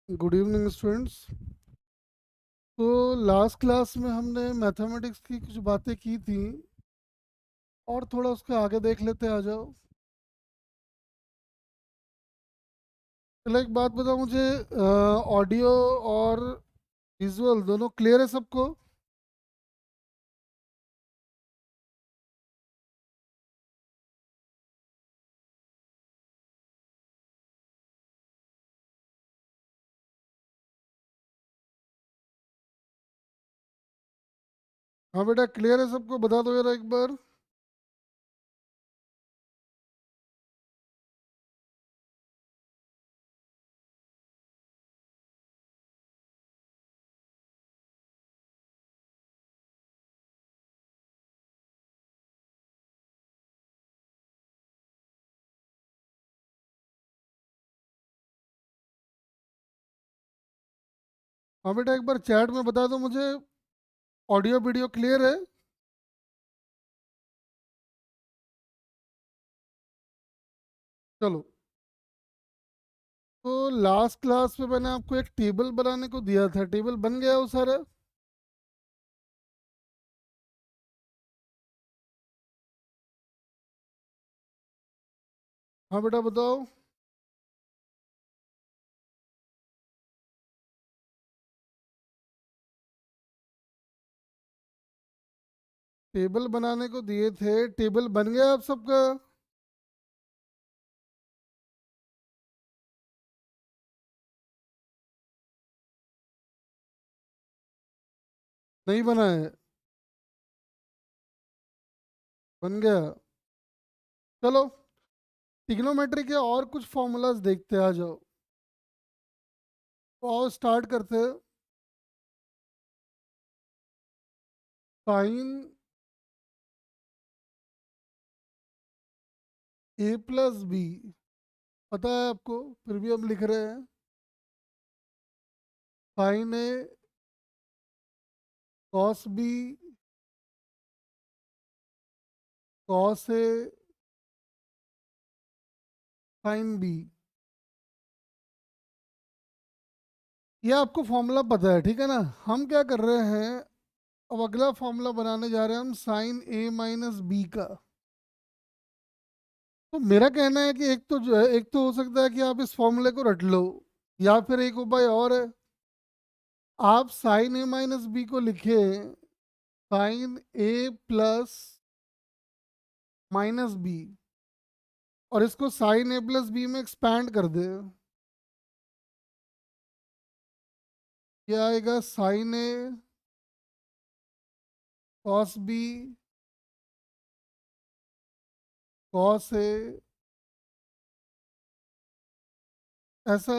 Good evening students. तो last class में हमने मैथमेटिक्स की कुछ बातें की थी और थोड़ा उसके आगे देख लेते हैं, आ जाओ। चलो एक बात बताओ मुझे, ऑडियो और विजुअल दोनों क्लियर है सबको? हाँ बेटा, क्लियर है सबको? बता दो यार एक बार। हाँ बेटा, एक बार चैट में बता दो मुझे, ऑडियो वीडियो क्लियर है? चलो। तो लास्ट क्लास में मैंने आपको एक टेबल बनाने को दिया था, टेबल बन गया वो सारा? हाँ बेटा बताओ। टेबल बनाने को दिए थे, टेबल बन गया आप सबका? नहीं बना है? बन गया? चलो, ट्रिग्नोमेट्री के और कुछ फॉर्मूलाज देखते हैं, आ जाओ। तो आओ स्टार्ट करते हैं। साइन ए प्लस बी पता है आपको, फिर भी हम लिख रहे हैं। Sign A cos B cos A sine B. ये आपको फॉर्मूला पता है, ठीक है ना? हम क्या कर रहे हैं, अब अगला फॉर्मूला बनाने जा रहे हैं हम साइन ए माइनस बी का। तो मेरा कहना है कि एक तो जो है, एक तो हो सकता है कि आप इस फॉर्मूले को रट लो, या फिर एक उपाय और है। आप साइन ए माइनस बी को लिखे sine A plus minus B, और इसको साइन ए प्लस बी में एक्सपैंड कर दे। क्या आएगा? Sine A cos B cos A, ऐसा।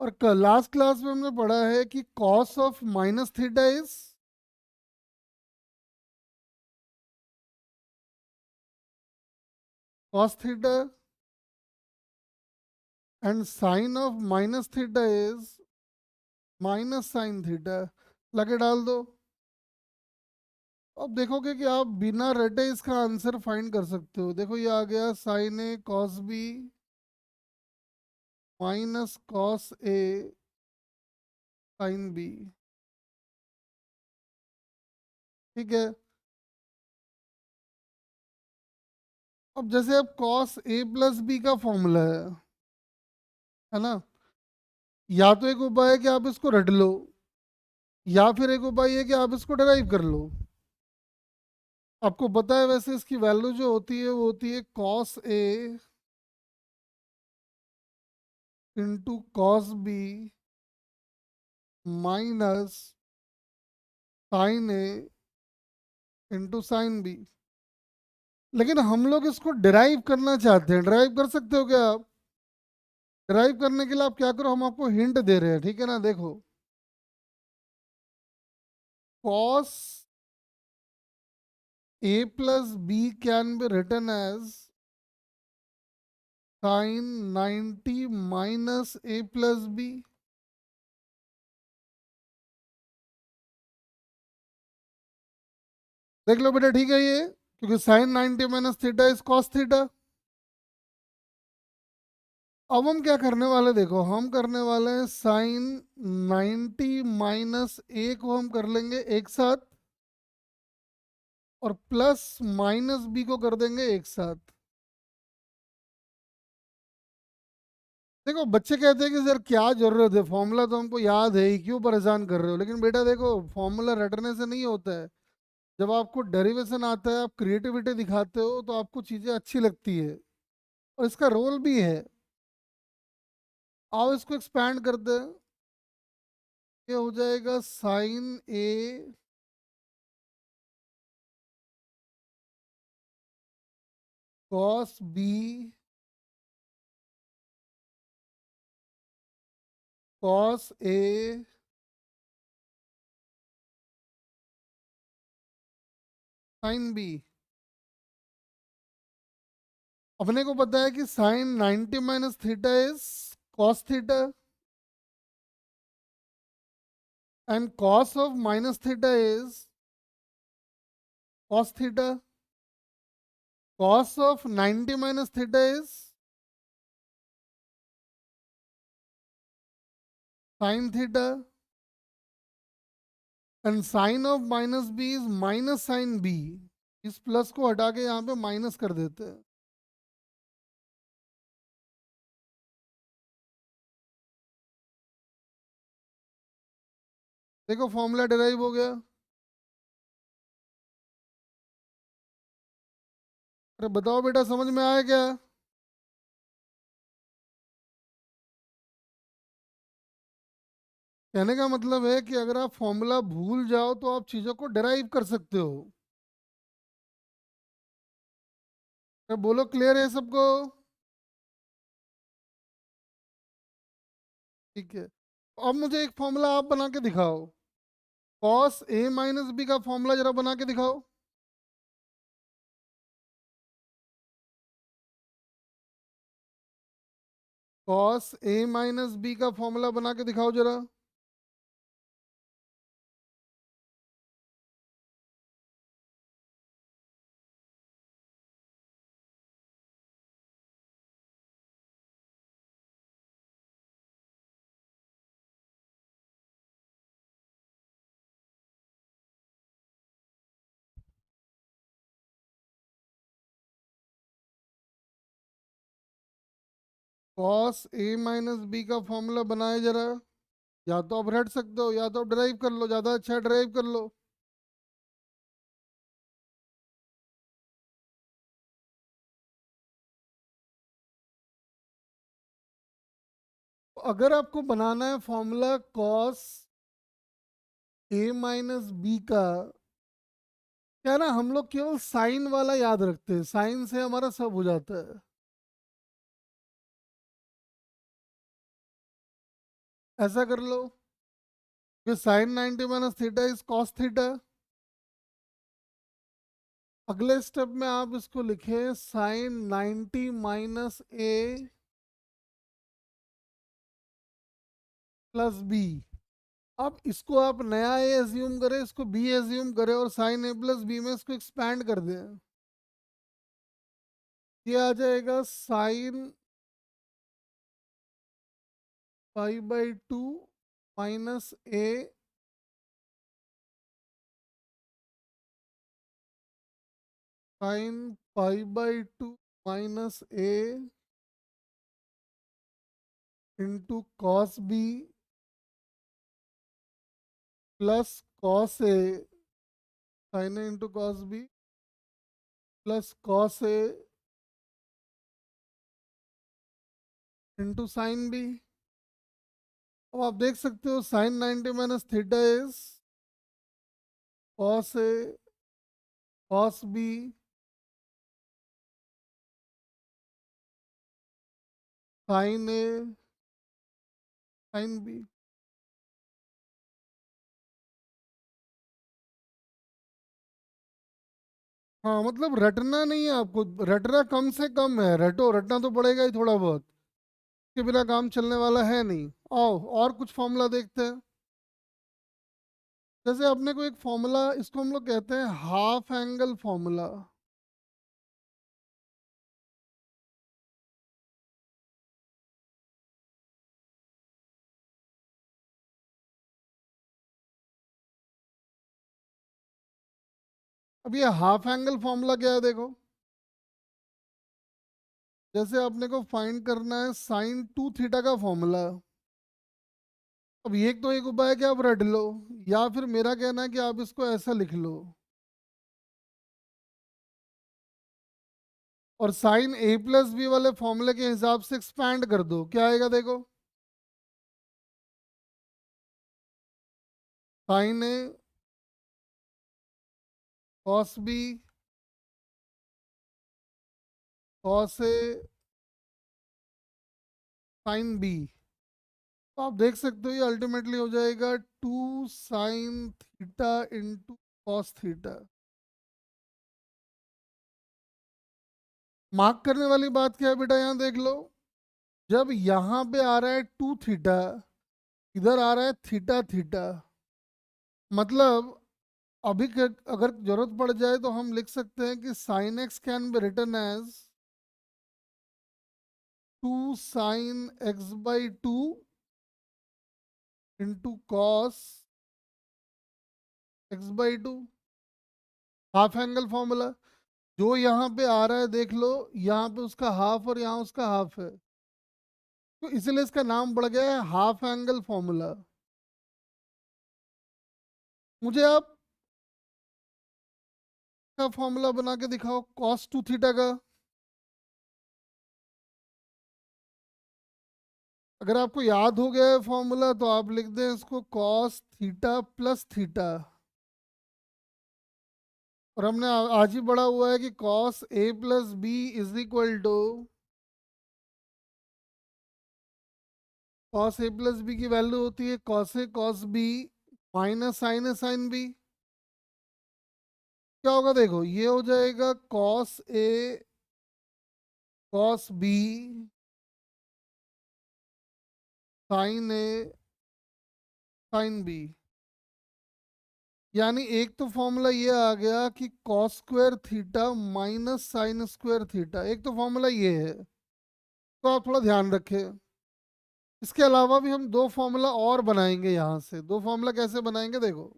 और लास्ट क्लास में हमने पढ़ा है कि cos of minus theta is cos theta, and sine of minus theta is minus sine theta. लगे डाल दो। अब देखोगे कि आप बिना रटे इसका आंसर फाइंड कर सकते हो। देखो ये आ गया, sign A cos B minus cos A sine B. ठीक है। अब जैसे अब कॉस ए प्लस बी का फॉर्मूला है ना? या तो एक उपाय है कि आप इसको रट लो, या फिर एक उपाय है कि आप इसको डराइव कर लो। आपको पता है वैसे इसकी वैल्यू जो होती है वो होती है cos A into cos B minus sine A into sine B. लेकिन हम लोग इसको डिराइव करना चाहते हैं। डिराइव कर सकते हो क्या आप? डिराइव करने के लिए आप क्या करो, हम आपको हिंट दे रहे हैं, ठीक है ना? देखो, cos a plus b can be written as sin 90 minus a plus b। देख लो बेटा, ठीक है ये, क्योंकि sin 90 minus theta is cos theta. अब हम क्या करने वाले, देखो हम करने वाले हैं साइन 90 - a को हम कर लेंगे एक साथ, और प्लस -b को कर देंगे एक साथ। देखो बच्चे कहते हैं कि सर क्या जरूरत है, फॉर्मूला तो हमको याद है ही, क्यों परेशान कर रहे हो। लेकिन बेटा देखो, फॉर्मूला रटने से नहीं होता है। जब आपको डेरिवेशन आता है, आप क्रिएटिविटी दिखाते हो, तो आपको चीज़ें अच्छी लगती है, और इसका रोल भी है। आओ इसको एक्सपैंड कर दे। ये हो जाएगा sine A cos B cos A sine B. अपने को पता है कि sine 90 - is cos theta, and cos of -theta is cos theta. Cos of 90 - is sine theta, and sine of -b is minus sine B. इस plus को हटा के यहाँ पे माइनस कर देते हैं। देखो फॉर्मूला डिराइव हो गया। अरे बताओ बेटा, समझ में आया क्या? कहने का मतलब है कि अगर आप फॉर्मूला भूल जाओ तो आप चीज़ों को डिराइव कर सकते हो। अरे बोलो, क्लियर है सबको? ठीक है। अब मुझे एक फॉर्मूला आप बना के दिखाओ। कॉस ए माइनस बी का फॉर्मूला जरा बना के दिखाओ। कॉस ए माइनस बी का फॉर्मूला बना के दिखाओ जरा। कॉस ए माइनस बी का फॉर्मूला बनाए जरा। या तो आप रट सकते हो, या तो आप ड्राइव कर लो, ज़्यादा अच्छा ड्राइव कर लो। अगर आपको बनाना है formula cos A minus B का, क्या है ना, हम लोग केवल साइन वाला याद रखते हैं, साइन से हमारा सब हो जाता है। ऐसा कर लो कि sine 90 - theta is cos theta. अगले स्टेप में आप इसको लिखे साइन 90 - ए प्लस बी। अब इसको आप नया ए एज्यूम करें, इसको बी एज्यूम करें, और साइन ए प्लस बी में इसको एक्सपैंड कर दें। ये आ जाएगा sine π/2 minus A sine π/2 minus A into cos B plus cos A, sine A into cos B plus cos A into sine B. अब आप देख सकते हो sine 90 - theta is cos A cos B sine A sine B. हाँ मतलब रटना नहीं है आपको, रटना कम से कम है, रटो, रटना तो पड़ेगा ही थोड़ा बहुत, के बिना काम चलने वाला है नहीं। आओ और कुछ फॉर्मूला देखते हैं। जैसे अपने को एक फॉर्मूला, इसको हम लोग कहते हैं हाफ एंगल फॉर्मूला। अब ये हाफ एंगल फॉर्मूला क्या है देखो, जैसे अपने को फाइंड करना है साइन 2 थीटा का फॉर्मूला। अब ये तो एक उपाय है कि आप रट लो, या फिर मेरा कहना है कि आप इसको ऐसा लिख लो, और साइन ए प्लस बी वाले फॉर्मूले के हिसाब से एक्सपैंड कर दो। क्या आएगा देखो, sign A cos B cos A sine B. तो आप देख सकते हो ये अल्टीमेटली हो जाएगा 2 sine theta into cos theta. Mark करने वाली बात क्या है बेटा, यहाँ देख लो, जब यहाँ पे आ रहा है 2 थीटा, इधर आ रहा है थीटा थीटा, मतलब अभी अगर जरूरत पड़ जाए तो हम लिख सकते हैं कि sine x can be written as 2 sine x/2 into cos x/2, half angle formula. जो यहाँ पे आ रहा है देख लो, यहाँ पे उसका हाफ और यहाँ उसका हाफ है, तो इसलिए इसका नाम पड़ गया है हाफ एंगल फॉर्मूला। मुझे आप का फॉर्मूला बना के दिखाओ cos 2 थीटा का। अगर आपको याद हो गया है फॉर्मूला तो आप लिख दें इसको cos थीटा प्लस थीटा, और हमने आज ही पढ़ा हुआ है कि cos a plus B is equal to, cos a plus B की वैल्यू होती है cos a cos b minus sine a sine b। क्या होगा देखो, ये हो जाएगा cos a cos b sine a sine b। यानी एक तो फॉर्मूला ये आ गया कि cos square theta minus sine square theta, एक तो फॉर्मूला ये है, तो आप थोड़ा ध्यान रखें। इसके अलावा भी हम दो फॉर्मूला और बनाएंगे, यहाँ से दो फॉर्मूला कैसे बनाएंगे देखो।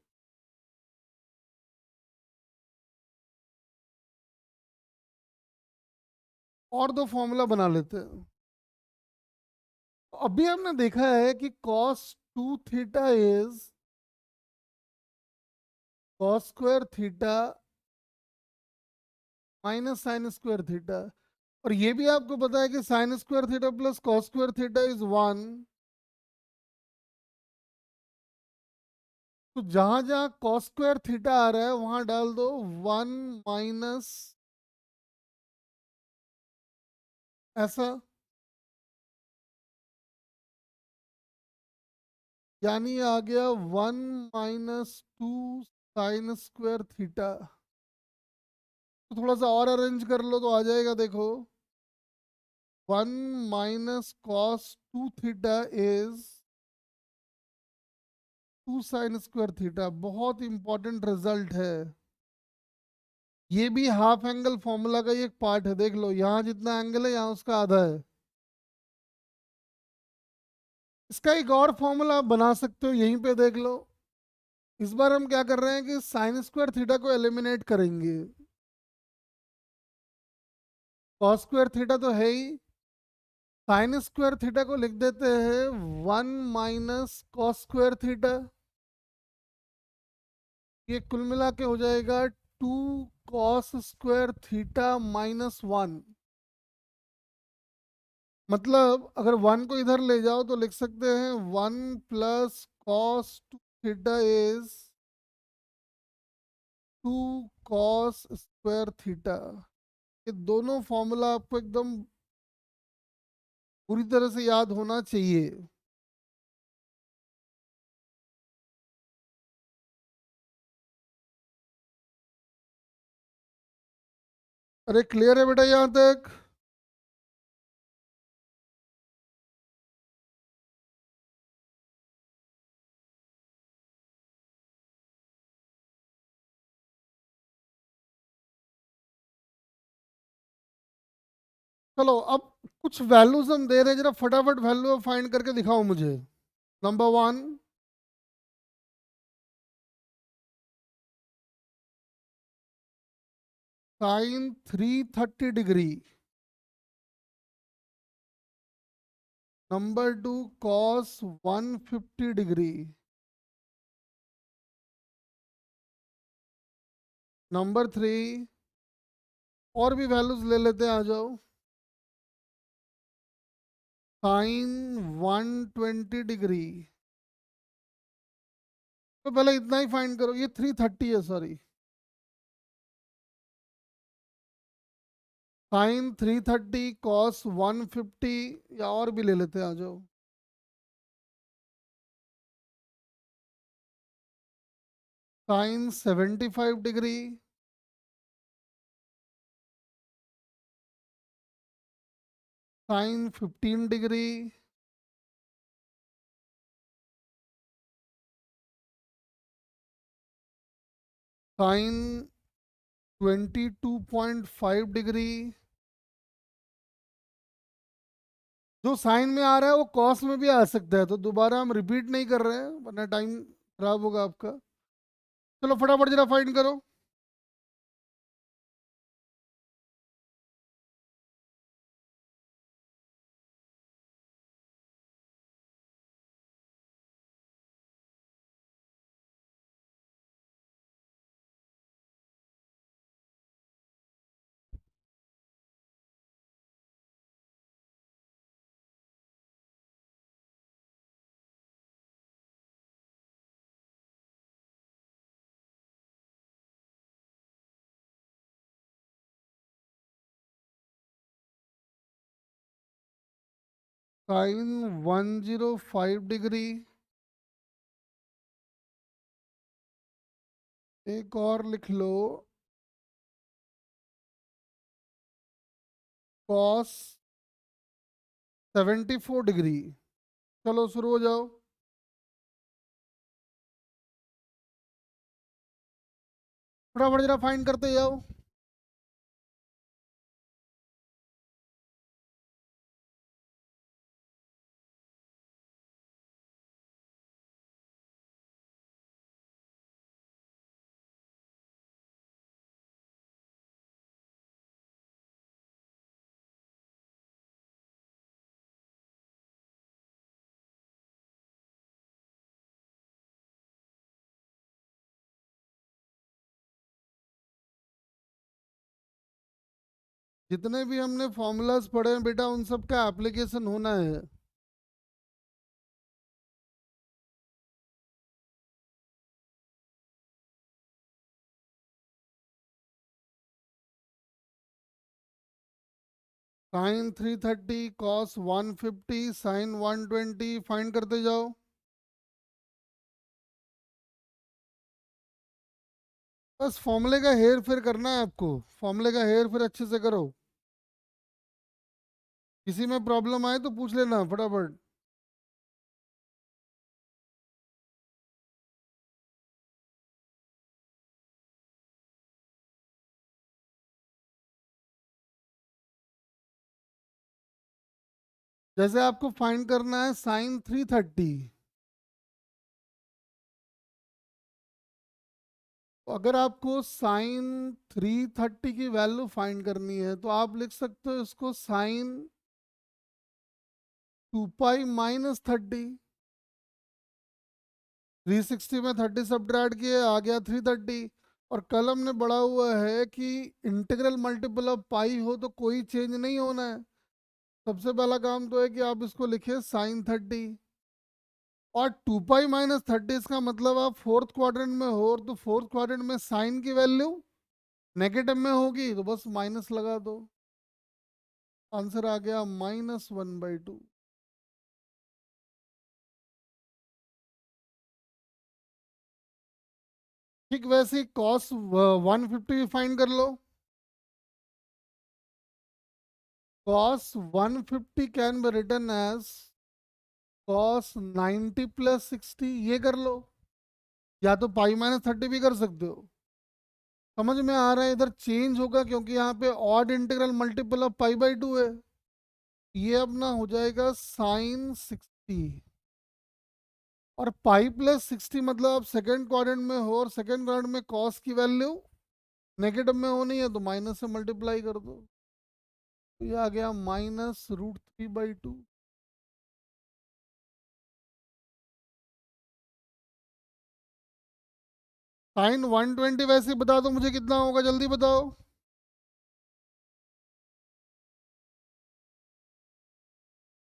और दो फॉर्मूला बना लेते हैं। अभी हमने देखा है कि cos 2 theta is cos square theta minus sine square theta, और ये भी आपको पता है कि sine square theta plus cos square theta is 1। तो जहां जहां कॉस स्क्वायर थीटा आ रहा है वहां डाल दो 1 माइनस ऐसा, यानी आ गया 1 - 2 साइन स्क्वायर थीटा। तो थोड़ा सा और अरेंज कर लो तो आ जाएगा देखो, 1 - cos 2 theta is 2 sine square theta. बहुत इंपॉर्टेंट रिजल्ट है। ये भी हाफ एंगल फॉर्मूला का ही एक पार्ट है, देख लो यहाँ जितना एंगल है यहाँ उसका आधा है। इसका एक और फॉर्मूला आप बना सकते हो, यहीं पे देख लो। इस बार हम क्या कर रहे हैं कि साइन स्क्वायर थीटा को एलिमिनेट करेंगे। कॉस स्क्वायर थीटा तो है ही, साइन स्क्वायर थीटा को लिख देते हैं 1 - cos स्क्वायर थीटा। ये कुल मिला के हो जाएगा 2 cos स्क्वायर थीटा -1। मतलब अगर 1 को इधर ले जाओ तो लिख सकते हैं 1 + cos 2 theta is 2 cos square theta. ये दोनों फॉर्मूला आपको एकदम पूरी तरह से याद होना चाहिए। अरे क्लियर है बेटा यहाँ तक? चलो अब कुछ वैल्यूज हम दे रहे हैं, जरा फटाफट वैल्यू फाइंड करके दिखाओ मुझे। Number 1, sine 330 degree. Number 2 cos 150 degree. Number 3 और भी वैल्यूज ले लेते हैं, आ जाओ। Sine 120 degree. तो पहले इतना ही फाइंड करो, ये 330 है, सॉरी। साइन 330 कॉस 150, या और भी ले लेते हैं, आ जाओ। Sine 75 degree. Sine 15 degree. Sine 22.5 degree. जो साइन में आ रहा है वो कॉस में भी आ सकता है, तो दोबारा हम रिपीट नहीं कर रहे हैं वरना टाइम खराब होगा आपका। चलो फटाफट जरा फाइंड करो। Sine 105 degree. एक और लिख लो, कॉस 74 डिग्री। चलो शुरू हो जाओ। फटाफट जरा फाइंड करते जाओ। जितने भी हमने फॉर्मूलाज पढ़े हैं बेटा, उन सब का एप्लीकेशन होना है। साइन 330 कॉस 150 साइन 120 फाइंड करते जाओ। बस फॉर्मूले का हेर फेर करना है आपको, फॉर्मूले का हेर फेर अच्छे से करो। किसी में प्रॉब्लम आए तो पूछ लेना फटाफट। जैसे आपको फाइंड करना है साइन 330, तो अगर आपको साइन 330 की वैल्यू फाइंड करनी है तो आप लिख सकते हो इसको साइन 2 पाई -30। 360 में 30 सब्ट्रैक्ट किए, आ गया 330। और कल हमने बढ़ा हुआ है कि इंटीग्रल मल्टीपल ऑफ पाई हो तो कोई चेंज नहीं होना है। सबसे पहला काम तो है कि आप इसको लिखिए साइन 30। और 2 पाई -30 इसका मतलब आप फोर्थ क्वाड्रेंट में हो, तो फोर्थ क्वाड्रेंट में साइन की वैल्यू नेगेटिव में होगी, तो बस माइनस लगा दो। आंसर आ गया -1/2। ठीक वैसे ही कॉस 150 फाइंड कर लो। Cos 150 can be written as cos 90 + 60, ये कर लो। या तो पाई -30 भी कर सकते हो। समझ में आ रहा है, इधर चेंज होगा क्योंकि यहाँ पे ऑड इंटीग्रल मल्टीपल ऑफ पाई/2 है। ये अपना हो जाएगा साइन 60। और पाई +60 मतलब आप सेकेंड क्वाड्रेंट में हो, और सेकेंड क्वाड्रेंट में कॉस की वैल्यू नेगेटिव में होनी है तो माइनस से मल्टीप्लाई कर दो, तो ये आ गया -√3/2। साइन 120 वैसे बता दो मुझे कितना होगा, जल्दी बताओ।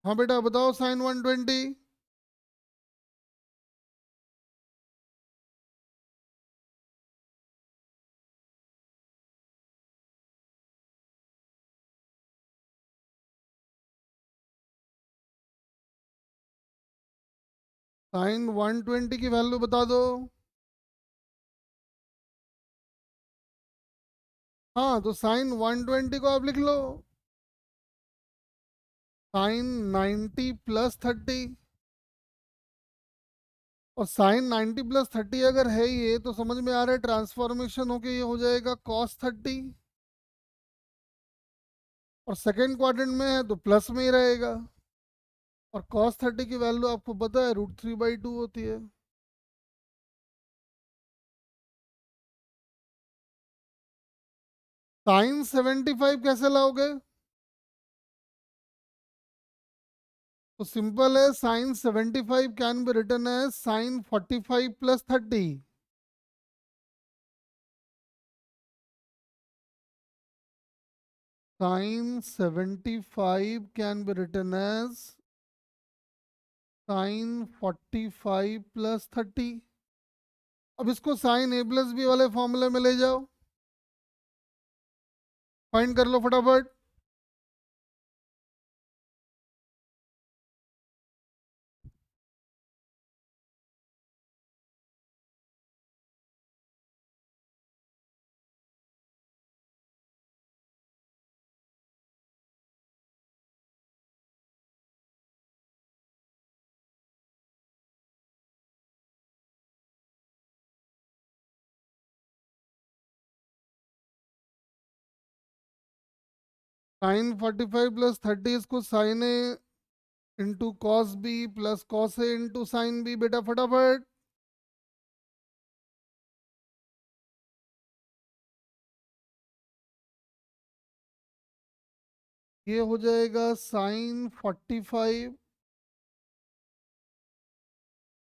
हाँ बेटा बताओ, साइन 120। साइन 120 की वैल्यू बता दो। हाँ तो साइन 120 को आप लिख लो, साइन 90 + 30। और साइन 90 + 30 अगर है ये तो समझ में आ रहा है ट्रांसफॉर्मेशन होके ये हो जाएगा cos 30। और सेकेंड क्वाड्रेंट में है तो प्लस में ही रहेगा। और cos 30 की वैल्यू आपको पता है √3/2 होती है। साइन 75 कैसे लाओगे? तो सिंपल है, sine 75 can be written as sine 45 + 30। Sine 75 can be written as sine 45 + 30। अब इसको साइन A+B वाले फॉर्मूले में ले जाओ, फाइंड कर लो फटाफट। साइन 45 + 30 इसको sine A into cos B plus cos A into sine B, बेटा फटाफट। ये हो जाएगा sine 45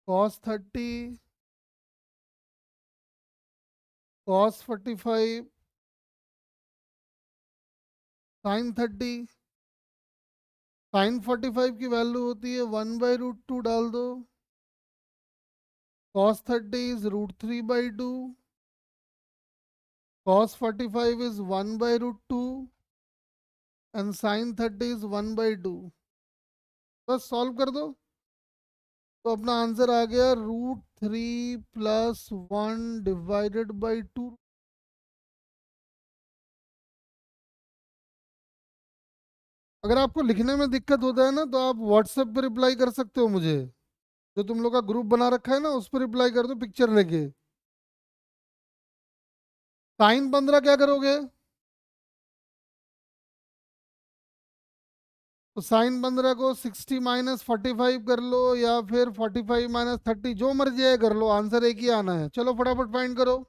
cos 30 cos 45 sine 30। Sine 45 की वैल्यू होती है 1/√2, डाल दो। Cos 30 is √3/2। Cos 45 is 1/√2 and sine 30 is 1/2। बस सॉल्व कर दो, तो अपना आंसर आ गया √3 + 1/2। अगर आपको लिखने में दिक्कत होता है ना तो आप व्हाट्सएप पे रिप्लाई कर सकते हो मुझे, जो तुम लोग का ग्रुप बना रखा है ना उस पर रिप्लाई कर दो पिक्चर लेके। साइन 15 क्या करोगे? तो साइन 15 को 60 - 45 कर लो, या फिर 45 - 30, जो मर्जी है कर लो, आंसर एक ही आना है। चलो फटाफट फाइंड करो।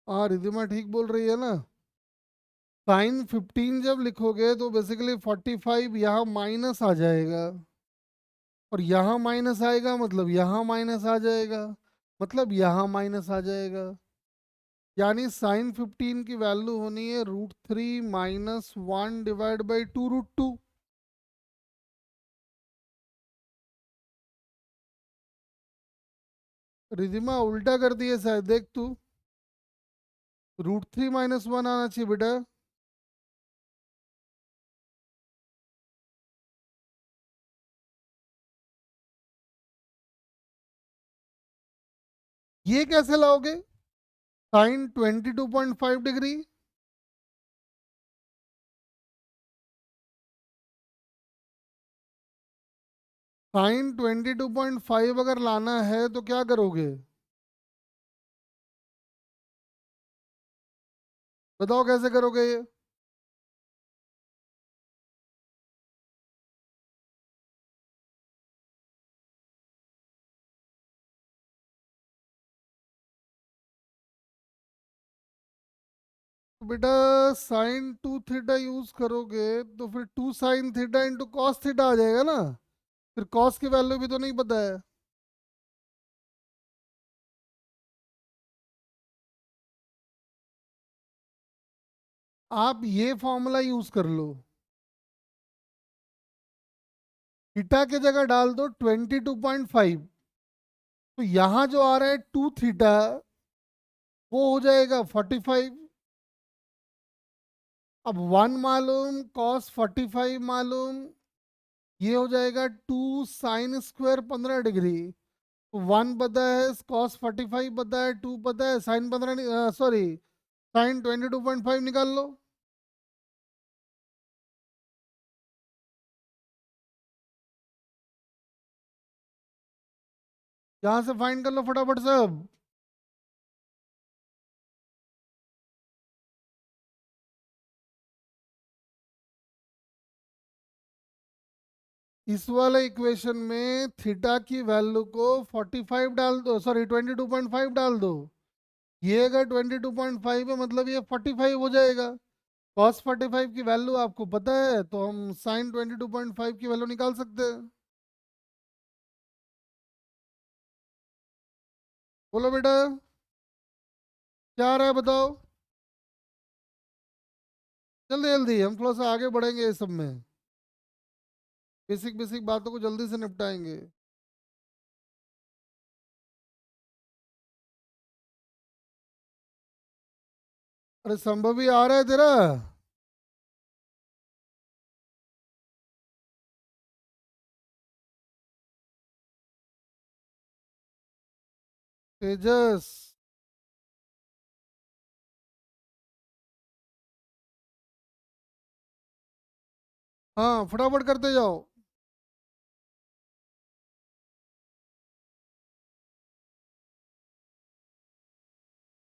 हाँ रिधिमा ठीक बोल रही है ना। साइन 15 जब लिखोगे तो बेसिकली 45 यहाँ माइनस आ जाएगा, और यहाँ माइनस आएगा मतलब यहाँ माइनस आ जाएगा, मतलब यहाँ माइनस आ जाएगा। यानी साइन 15 की वैल्यू होनी है √3 - 1/2√2। रिधिमा उल्टा कर दिए शायद, देख तू। √3 - 1 आना चाहिए बेटा। ये कैसे लाओगे? साइन 22.5 डिग्री, साइन 22.5 अगर लाना है तो क्या करोगे? बताओ कैसे करोगे ये? तो बेटा साइन 2 थीटा यूज करोगे तो फिर 2 sin theta into cos theta आ जाएगा ना। फिर कॉस की वैल्यू भी तो नहीं पता है। आप ये फॉर्मूला यूज कर लो, थीटा की जगह डाल दो 22.5, तो यहाँ जो आ रहा है 2 थीटा वो हो जाएगा 45। अब 1 मालूम, कॉस 45 मालूम, ये हो जाएगा 2 sin² 15 डिग्री। तो 1 पता है, कॉस 45 पता है, 2 पता है, साइन 15, सॉरी साइन 22.5 निकाल लो। यहाँ से फाइंड कर लो फटाफट सब। इस वाले इक्वेशन में थीटा की वैल्यू को 45 डाल दो, सॉरी 22.5 डाल दो। ये अगर 22.5 है मतलब ये 45 हो जाएगा। कॉस 45 की वैल्यू आपको पता है तो हम साइन 22.5 की वैल्यू निकाल सकते हैं। बोलो बेटा, क्या आ रहा है बताओ। जल्दी जल्दी, हम थोड़ा सा आगे बढ़ेंगे इस सब में। बेसिक बेसिक बातों को जल्दी से निपटाएंगे। अरे संभव ही आ रहा है तेरा। तेजस, हाँ फटाफट करते जाओ।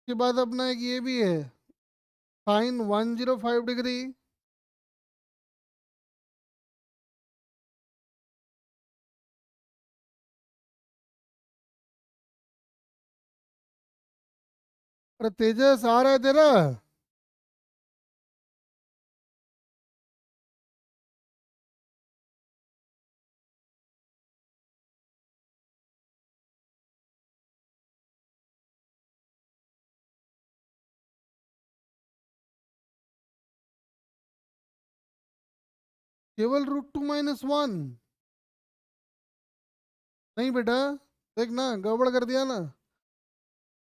उसके बाद अपना एक ये भी है, साइन 105 डिग्री। अरे तेजस आ रहा है तेरा। केवल √2 - 1? नहीं बेटा, देख ना गड़बड़ कर दिया ना।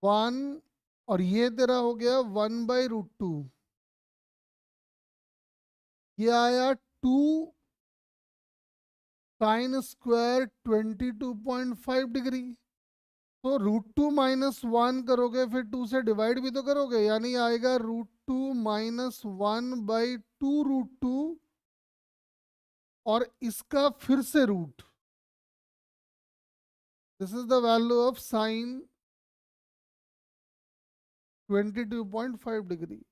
1, और ये तेरा हो गया 1/√2। ये आया 2 sin² 22.5 डिग्री। तो √2 - 1 करोगे फिर 2 से डिवाइड भी तो करोगे, यानी आएगा √2 - 1/2√2, और इसका फिर से root. This is the value of sine 22.5 degree.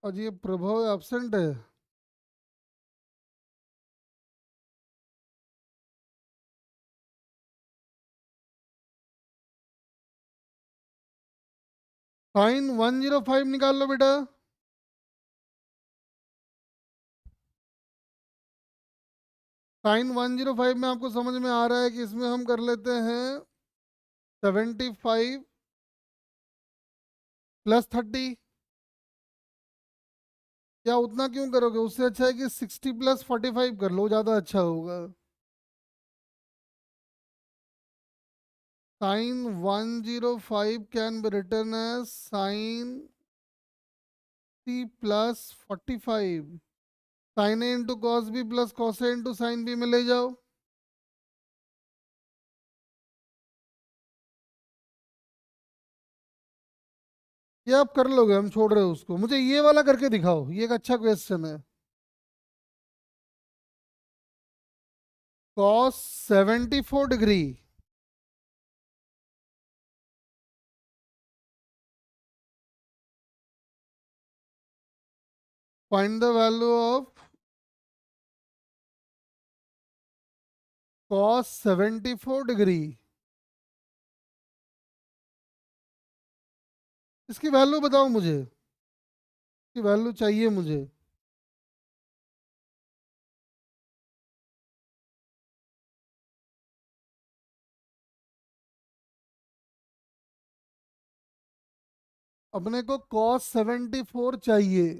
और ये प्रभाव एब्सेंट है। साइन 105 निकाल लो बेटा। साइन 105 में आपको समझ में आ रहा है कि इसमें हम कर लेते हैं 75 +30। या उतना क्यों करोगे, उससे अच्छा है कि 60 + 45 कर लो, ज़्यादा अच्छा होगा। sin 105 can be return as sin 45। Sine A into cos B plus cos A into sine B में ले जाओ। ये आप कर लोगे, हम छोड़ रहे हो उसको, मुझे ये वाला करके दिखाओ, ये एक अच्छा क्वेश्चन है। Cos 74 degree, find the value of cos 74 degree. इसकी वैल्यू बताओ मुझे, इसकी वैल्यू चाहिए मुझे। अपने को कॉस 74 चाहिए।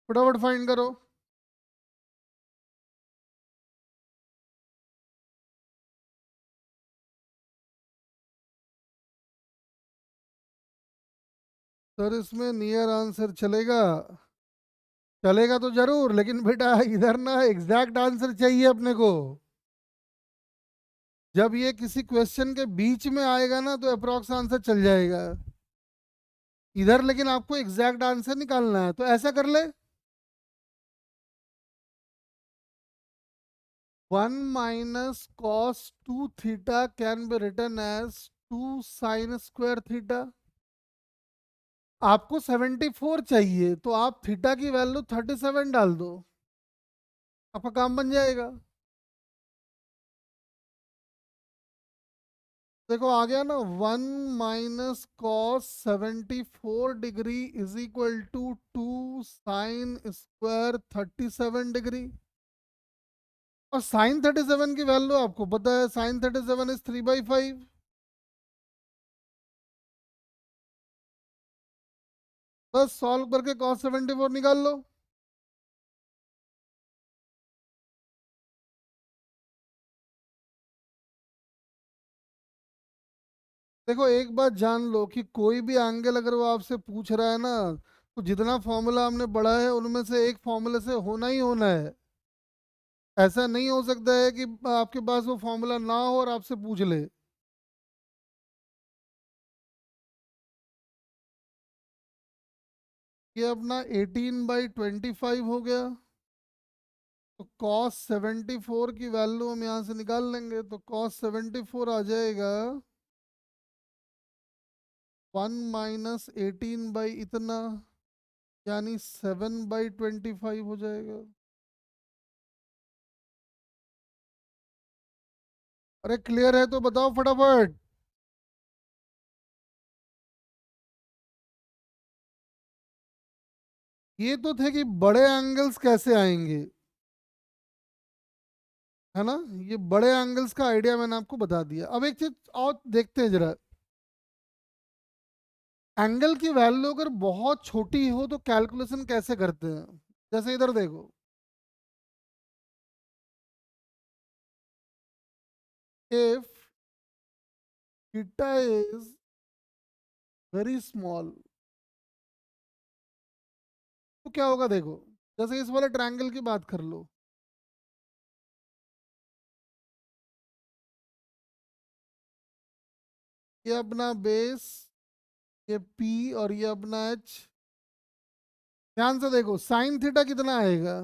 फटाफट फाइंड करो। सर इसमें नियर आंसर चलेगा? चलेगा तो जरूर, लेकिन बेटा इधर ना एग्जैक्ट आंसर चाहिए अपने को। जब ये किसी क्वेश्चन के बीच में आएगा ना तो अप्रोक्स आंसर चल जाएगा। इधर लेकिन आपको एग्जैक्ट आंसर निकालना है, तो ऐसा कर ले। 1 - cos 2 theta can be return as 2 sin² theta. आपको 74 चाहिए, तो आप थीटा की वैल्यू 37 डाल दो, आपका काम बन जाएगा। देखो आ गया ना, 1 - cos 74 degree is equal to 2 sin² 37 degree. और साइन 37 की वैल्यू आपको पता है, साइन 37 इज 3/5। बस सॉल्व करके cos 74 निकाल लो। देखो एक बात जान लो कि कोई भी एंगल अगर वो आपसे पूछ रहा है ना, तो जितना फॉर्मूला हमने पढ़ा है उनमें से एक फॉर्मूले से होना ही होना है। ऐसा नहीं हो सकता है कि आपके पास वो फॉर्मूला ना हो और आपसे पूछ ले। ये अपना 18/25 हो गया। तो cos 74 की वैल्यू हम यहाँ से निकाल लेंगे, तो cos 74 आ जाएगा 1 - 18/इतना, यानी 7/25 हो जाएगा। अरे क्लियर है तो बताओ फटाफट। ये तो थे कि बड़े एंगल्स कैसे आएंगे, है ना। ये बड़े एंगल्स का आइडिया मैंने आपको बता दिया। अब एक चीज और देखते हैं जरा, एंगल की वैल्यू अगर बहुत छोटी हो तो कैलकुलेशन कैसे करते हैं। जैसे इधर देखो, if theta is very small, तो क्या होगा देखो। जैसे इस वाले ट्रायंगल की बात कर लो, ये अपना बेस, ये पी और ये अपना एच। ध्यान से देखो साइन थीटा कितना आएगा।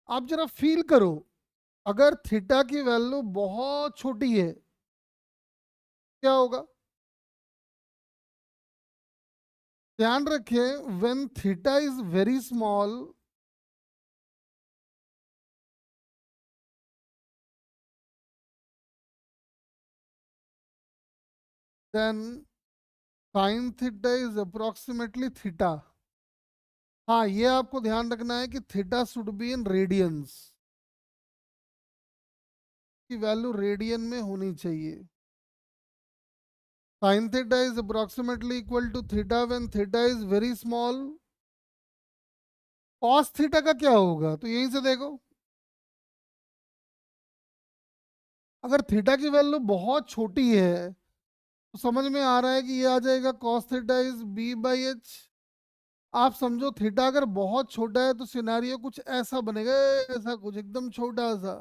आप जरा फील करो, अगर थीटा की वैल्यू बहुत छोटी है क्या होगा। ध्यान रखें, when theta is very small, then sine theta is approximately theta. हाँ, ये आपको ध्यान रखना है कि theta should be in radians, की वैल्यू रेडियन में होनी चाहिए। Sine theta is approximately equal to theta when theta is very small. Cos theta का क्या होगा, तो यहीं से देखो, अगर थीटा की वैल्यू बहुत छोटी है तो समझ में आ रहा है कि ये आ जाएगा cos theta is b by h. आप समझो थीटा अगर बहुत छोटा है तो सिनेरियो कुछ ऐसा बनेगा, ऐसा कुछ एकदम छोटा सा।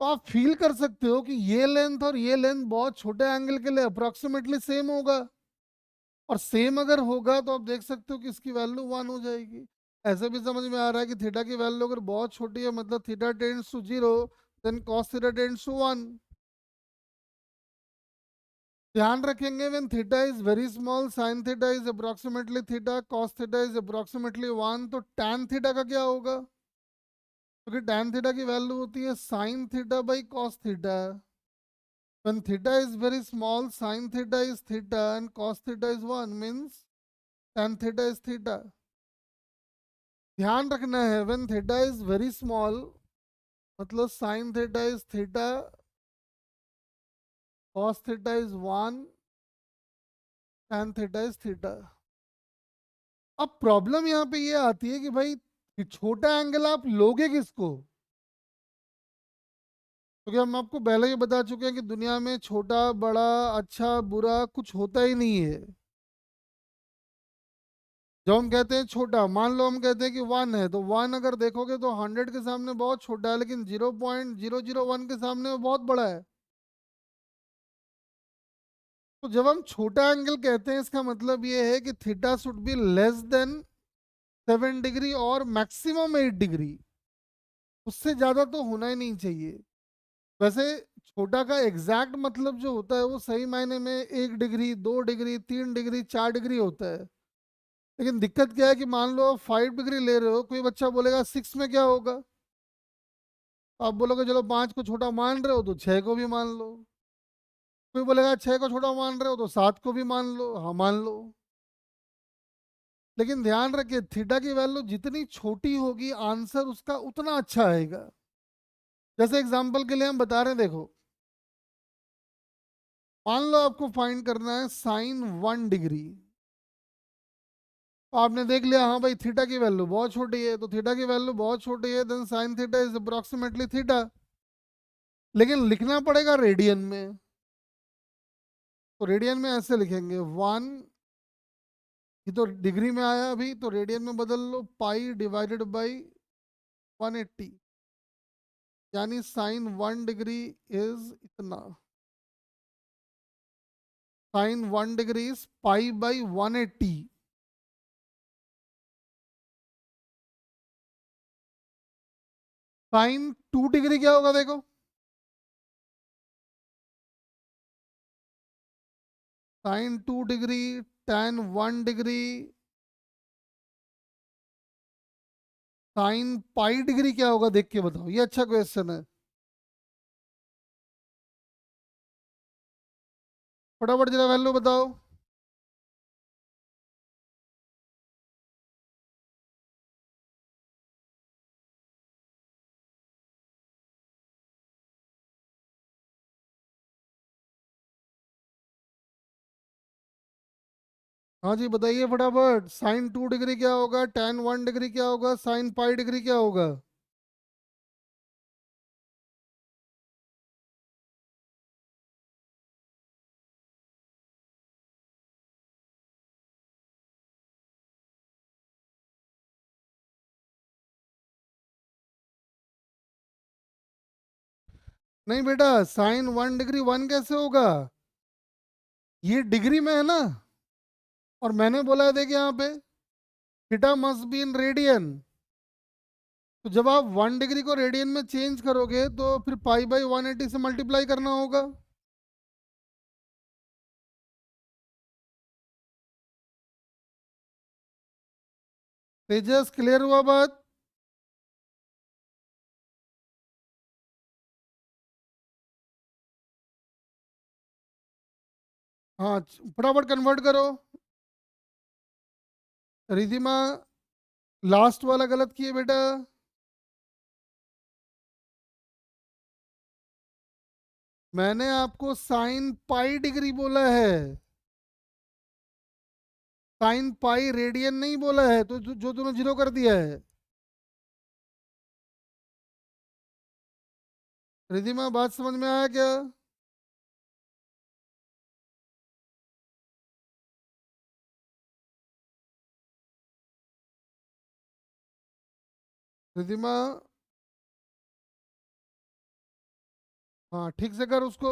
तो आप फील कर सकते हो कि ये लेंथ और ये लेंथ बहुत छोटे एंगल के लिए अप्रोक्सीमेटली सेम होगा, और सेम अगर होगा तो आप देख सकते हो कि इसकी वैल्यू वन हो जाएगी। ऐसे भी समझ में आ रहा है कि थीटा की वैल्यू अगर बहुत छोटी है मतलब theta tends to zero, then cos theta tends to one. ध्यान रखेंगे when theta is very small sine theta is approximately theta cos theta is approximately one, तो टैन थीटा का क्या होगा, क्योंकि टैन थीटा की वैल्यू होती है sine theta by cos theta. When theta is very small, sin theta is theta and cos theta is 1 means tan theta is theta. ध्यान रखना है when theta is very small मतलब sin theta is theta, cos theta is 1, tan theta is theta. अब problem यहाँ पे ये आती है कि भाई छोटा एंगल आप लोगे किसको, क्योंकि हम आपको पहले ही बता चुके हैं कि दुनिया में छोटा बड़ा अच्छा बुरा कुछ होता ही नहीं है। जो हम कहते हैं छोटा, मान लो हम कहते हैं कि वन है, तो वन अगर देखोगे तो हंड्रेड के सामने बहुत छोटा है, लेकिन 0.001 के सामने वो बहुत बड़ा है। तो जब हम छोटा एंगल कहते हैं इसका मतलब ये है कि theta should be less than 7 degree और मैक्सिमम 8 डिग्री, उससे ज्यादा तो होना ही नहीं चाहिए। वैसे छोटा का एग्जैक्ट मतलब जो होता है वो सही मायने में 1 डिग्री 2 डिग्री 3 डिग्री 4 डिग्री होता है। लेकिन दिक्कत क्या है कि मान लो आप 5 डिग्री ले रहे हो, कोई बच्चा बोलेगा सिक्स में क्या होगा, आप बोलोगे चलो पांच को छोटा मान रहे हो तो छह को भी मान लो। कोई बोलेगा छह को छोटा मान रहे हो तो सात को भी मान लो, हाँ मान लो। लेकिन ध्यान रखिए थीटा की वैल्यू जितनी छोटी होगी आंसर उसका उतना अच्छा आएगा। जैसे एग्जांपल के लिए हम बता रहे हैं, देखो मान लो आपको फाइंड करना है साइन 1 डिग्री। तो आपने देख लिया हाँ भाई थीटा की वैल्यू बहुत छोटी है, तो थीटा की वैल्यू बहुत छोटी है then sine theta is approximately theta. लेकिन लिखना पड़ेगा रेडियन में, तो रेडियन में ऐसे लिखेंगे वन, ये तो डिग्री में आया अभी, तो रेडियन में बदल लो पाई डिवाइडेड बाई 180, यानी साइन 1 डिग्री इज इतना, sine 1 degree is pi by 180। Sine 2 degree क्या होगा देखो, sine 2 degree tan 1 degree, sine pi degree क्या होगा देख के बताओ, ये अच्छा क्वेश्चन है। फटाफट जरा वैल्यू बताओ। हाँ जी बताइए फटाफट, साइन 2 डिग्री क्या होगा, tan 1 डिग्री क्या होगा, साइन पाई डिग्री क्या होगा। नहीं बेटा, साइन 1 डिग्री वन कैसे होगा, ये डिग्री में है ना, और मैंने बोला है देख यहाँ पे theta must be in radian. तो जब आप 1 डिग्री को रेडियन में चेंज करोगे तो फिर पाई बाई 180 से मल्टीप्लाई करना होगा। तेजस क्लियर हुआ बात। हाँ फटाफट कन्वर्ट करो। रिधिमा लास्ट वाला गलत किए बेटा। मैंने आपको साइन पाई डिग्री बोला है, साइन पाई रेडियन नहीं बोला है, तो जो तूने जीरो कर दिया है। रिधिमा बात समझ में आया क्या? रिधिमा, हाँ ठीक से कर उसको।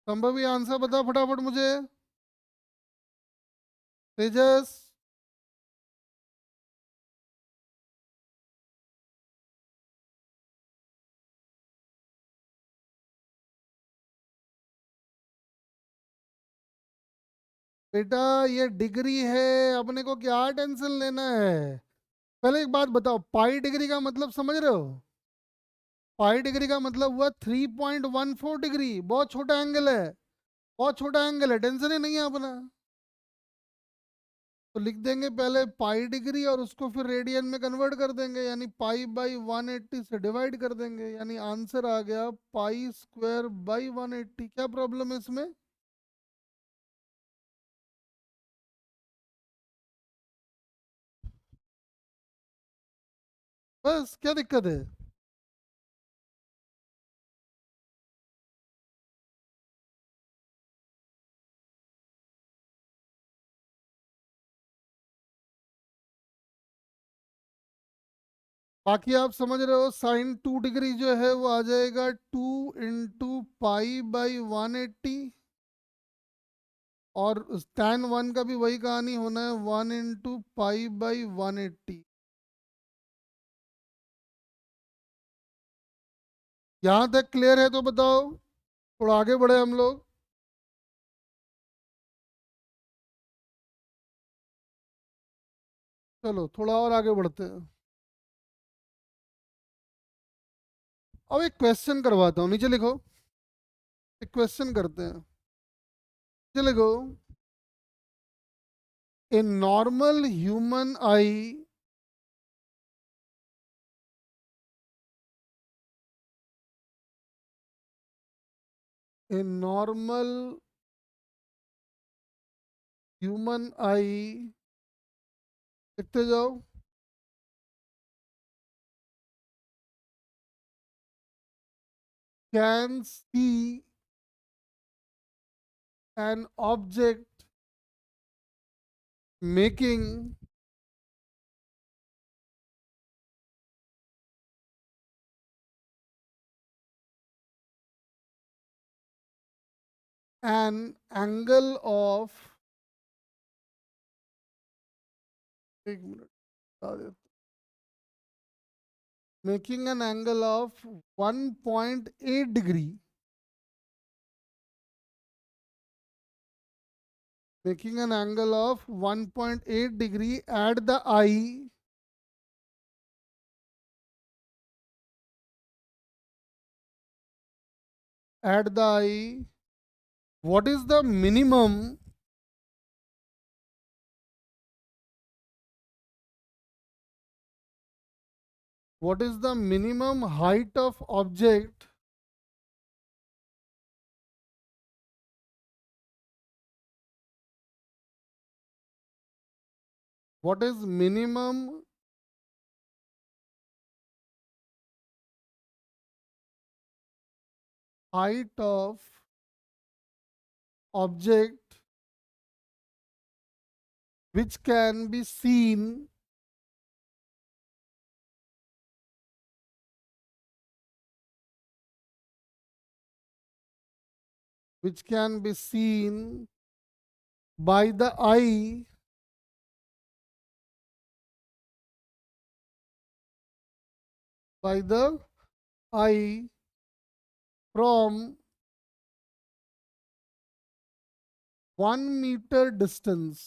संभवी आंसर बता फटाफट मुझे। तेजस। बेटा ये डिग्री है, अपने को क्या टेंशन लेना है। पहले एक बात बताओ, पाई डिग्री का मतलब समझ रहे हो? पाई डिग्री का मतलब हुआ 3.14 डिग्री। बहुत छोटा एंगल है, बहुत छोटा एंगल है, टेंशन ही नहीं है अपना। तो लिख देंगे पहले पाई डिग्री और उसको फिर रेडियन में कन्वर्ट कर देंगे, यानी पाई बाई 180 से डिवाइड कर देंगे, यानी आंसर आ गया पाई स्क्वायर बाई 180। क्या प्रॉब्लम है इसमें? बस, क्या दिक्कत है? बाकी आप समझ रहे हो, साइन 2 डिग्री जो है वो आ जाएगा 2 इंटू पाई बाई 180। और tan 1 का भी वही कहानी होना है, 1 इंटू पाई बाई 180। यहाँ तक क्लियर है तो बताओ, थोड़ा आगे बढ़े हम लोग। चलो थोड़ा और आगे बढ़ते हैं। अब एक क्वेश्चन करवाता हूँ, नीचे लिखो। एक क्वेश्चन करते हैं, नीचे लिखो। A normal human I, a normal human आई, लिखते जाओ। Can see an object making an angle of, एक मिनट बता देता, making an angle of 1.8 degree, making an angle of 1.8 degree at the eye, at the eye. What is the minimum, what is the minimum height of object what is minimum height of object which can be seen, which can be seen by the eye, by the eye from 1 metre distance.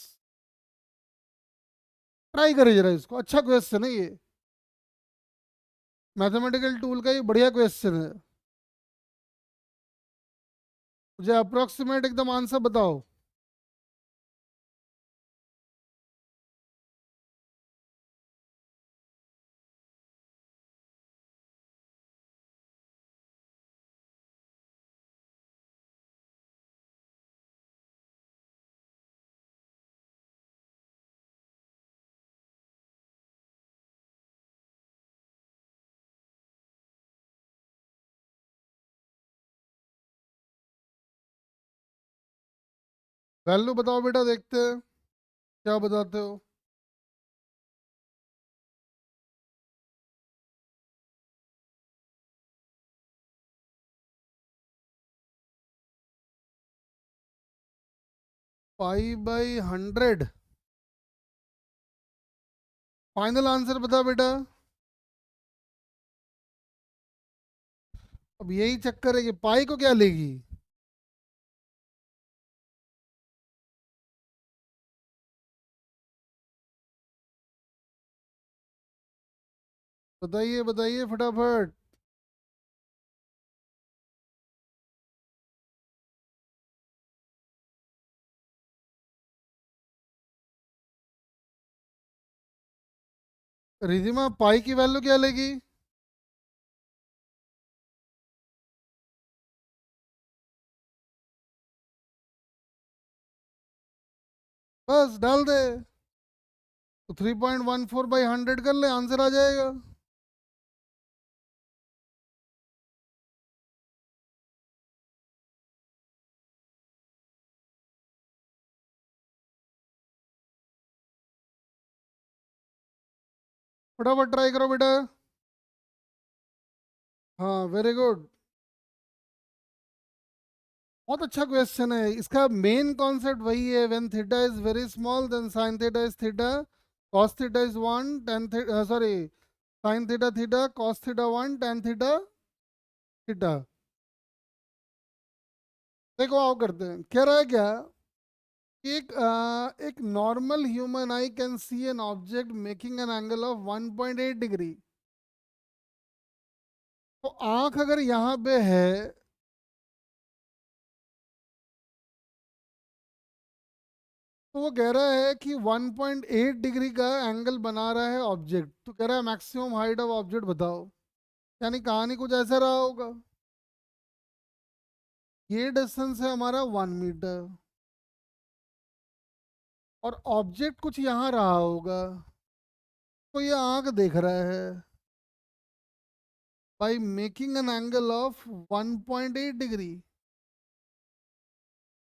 Try करिए जरा इसको, अच्छा question है ये, mathematical tool का ये बढ़िया question है। मुझे अप्रोक्सीमेट एकदम आंसर बताओ। वैल्यू बताओ बेटा, देखते हैं क्या बताते हो। 5/100। फाइनल आंसर बता बेटा। अब यही चक्कर है कि पाई को क्या लेगी। बताइए बताइए फटाफट। रिधिमा पाई की वैल्यू क्या लेगी। बस डाल दे। तो 3.14/100 कर ले, आंसर आ जाएगा। फटाफट ट्राई करो बेटा। हाँ वेरी गुड। बहुत अच्छा क्वेश्चन है। इसका मेन कॉन्सेप्ट वही है, when theta is very small then sine theta is theta, cos theta is 1, tan sorry, sine theta theta, cos theta 1, tan theta theta. देखो आओ करते हैं, कह रहा है क्या कि एक normal human eye can see an object making an angle of 1.8 degree. तो आंख अगर यहाँ पे है, तो वो कह रहा है कि 1.8 डिग्री का एंगल बना रहा है ऑब्जेक्ट। तो कह रहा है मैक्सिमम हाइट ऑफ ऑब्जेक्ट बताओ। यानी कहानी कुछ ऐसा रहा होगा, ये डिस्टेंस है हमारा 1 मीटर, और ऑब्जेक्ट कुछ यहाँ रहा होगा, तो ये आंख देख रहा है by making an angle of 1.8 degree.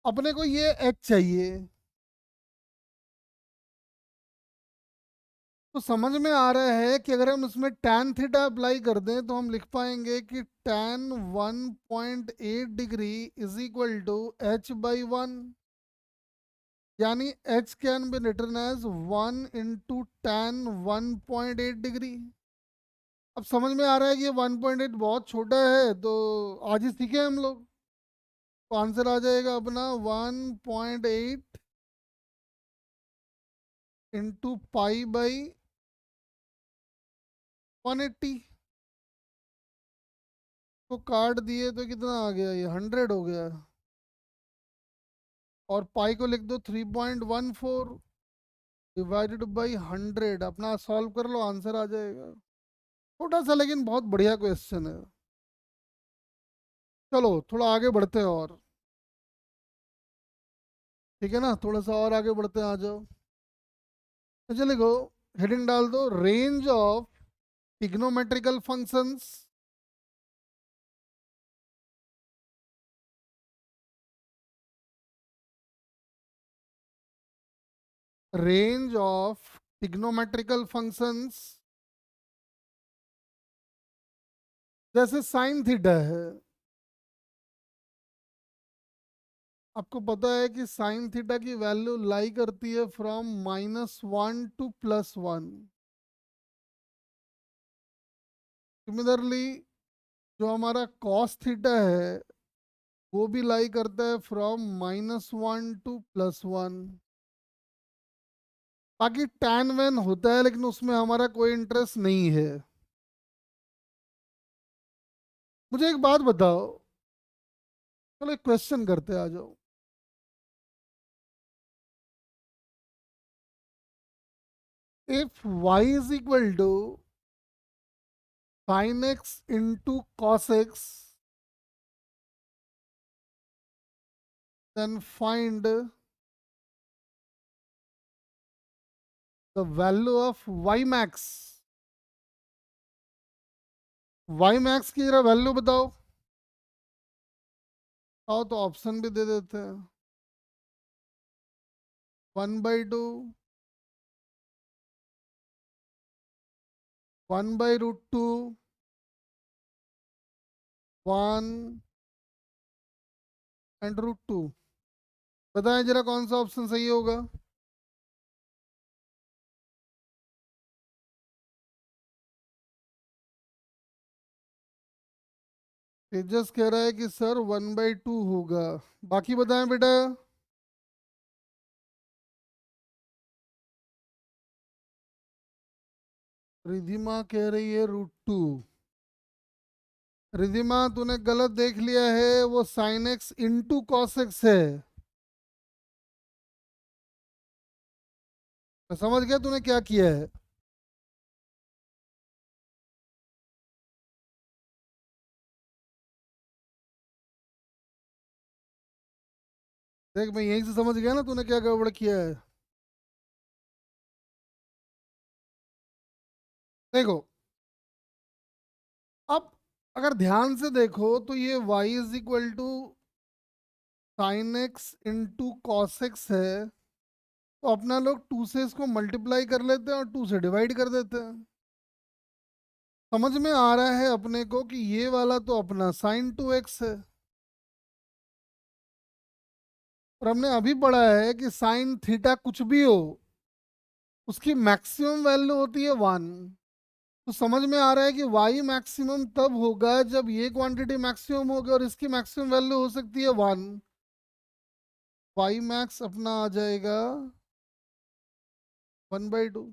अपने को ये एच चाहिए। तो समझ में आ रहा है कि अगर हम इसमें tan थीटा अप्लाई कर दें तो हम लिख पाएंगे कि tan 1.8 degree is equal to h/1। यानी h can be written as 1 × tan 1.8 degree. अब समझ में आ रहा है कि ये 1.8 बहुत छोटा है, तो आज ही सीखे हम लोग। तो आंसर आ जाएगा अपना 1.8 इंटू पाई/180। तो काट दिए तो कितना आ गया, ये 100 हो गया। और पाई को लिख दो 3.14 डिवाइडेड बाई 100। अपना सॉल्व कर लो, आंसर आ जाएगा। छोटा सा लेकिन बहुत बढ़िया क्वेश्चन है। चलो थोड़ा आगे बढ़ते हैं और, ठीक है ना, थोड़ा सा और आगे बढ़ते हैं, आ जाओ। तो चलिए गो, हेडिंग डाल दो, range of trigonometrical functions. Range of trigonometrical functions. जैसे साइन थीटा है, आपको पता है कि साइन थीटा की वैल्यू लाई करती है फ्रॉम -1 टू +1। सिमिलरली जो हमारा कॉस थीटा है वो भी लाई करता है फ्रॉम -1 टू +1। बाकी टैन वैन होता है लेकिन उसमें हमारा कोई इंटरेस्ट नहीं है। मुझे एक बात बताओ, चलो एक क्वेश्चन करते आ जाओ। If y is equal to sin x into cos x, then find the value of y max। y max की जरा वैल्यू बताओ। आओ तो ऑप्शन भी दे देते हैं। 1/2, 1/√2, 1 एंड √2। बताएं जरा कौन सा ऑप्शन सही होगा। तेजस कह रहा है कि सर 1/2 होगा। बाकी बताएं बेटा। रिधिमा कह रही है √2। रिधिमा तूने गलत देख लिया है, वो sin x into cos x है। मैं समझ गया तूने क्या किया है। देख मैं यहीं से समझ गया ना तूने क्या गड़बड़ किया है। देखो अब अगर ध्यान से देखो तो ये y is equal to sine x into cos x है, तो अपना लोग 2 से इसको मल्टीप्लाई कर लेते हैं और 2 से डिवाइड कर देते हैं। समझ में आ रहा है अपने को कि ये वाला तो अपना साइन 2x है, और हमने अभी पढ़ा है कि साइन थीटा कुछ भी हो उसकी मैक्सिमम वैल्यू होती है 1। तो समझ में आ रहा है कि y मैक्सिमम तब होगा जब ये क्वांटिटी मैक्सिमम होगी और इसकी मैक्सिमम वैल्यू हो सकती है 1। y मैक्स अपना आ जाएगा 1/2।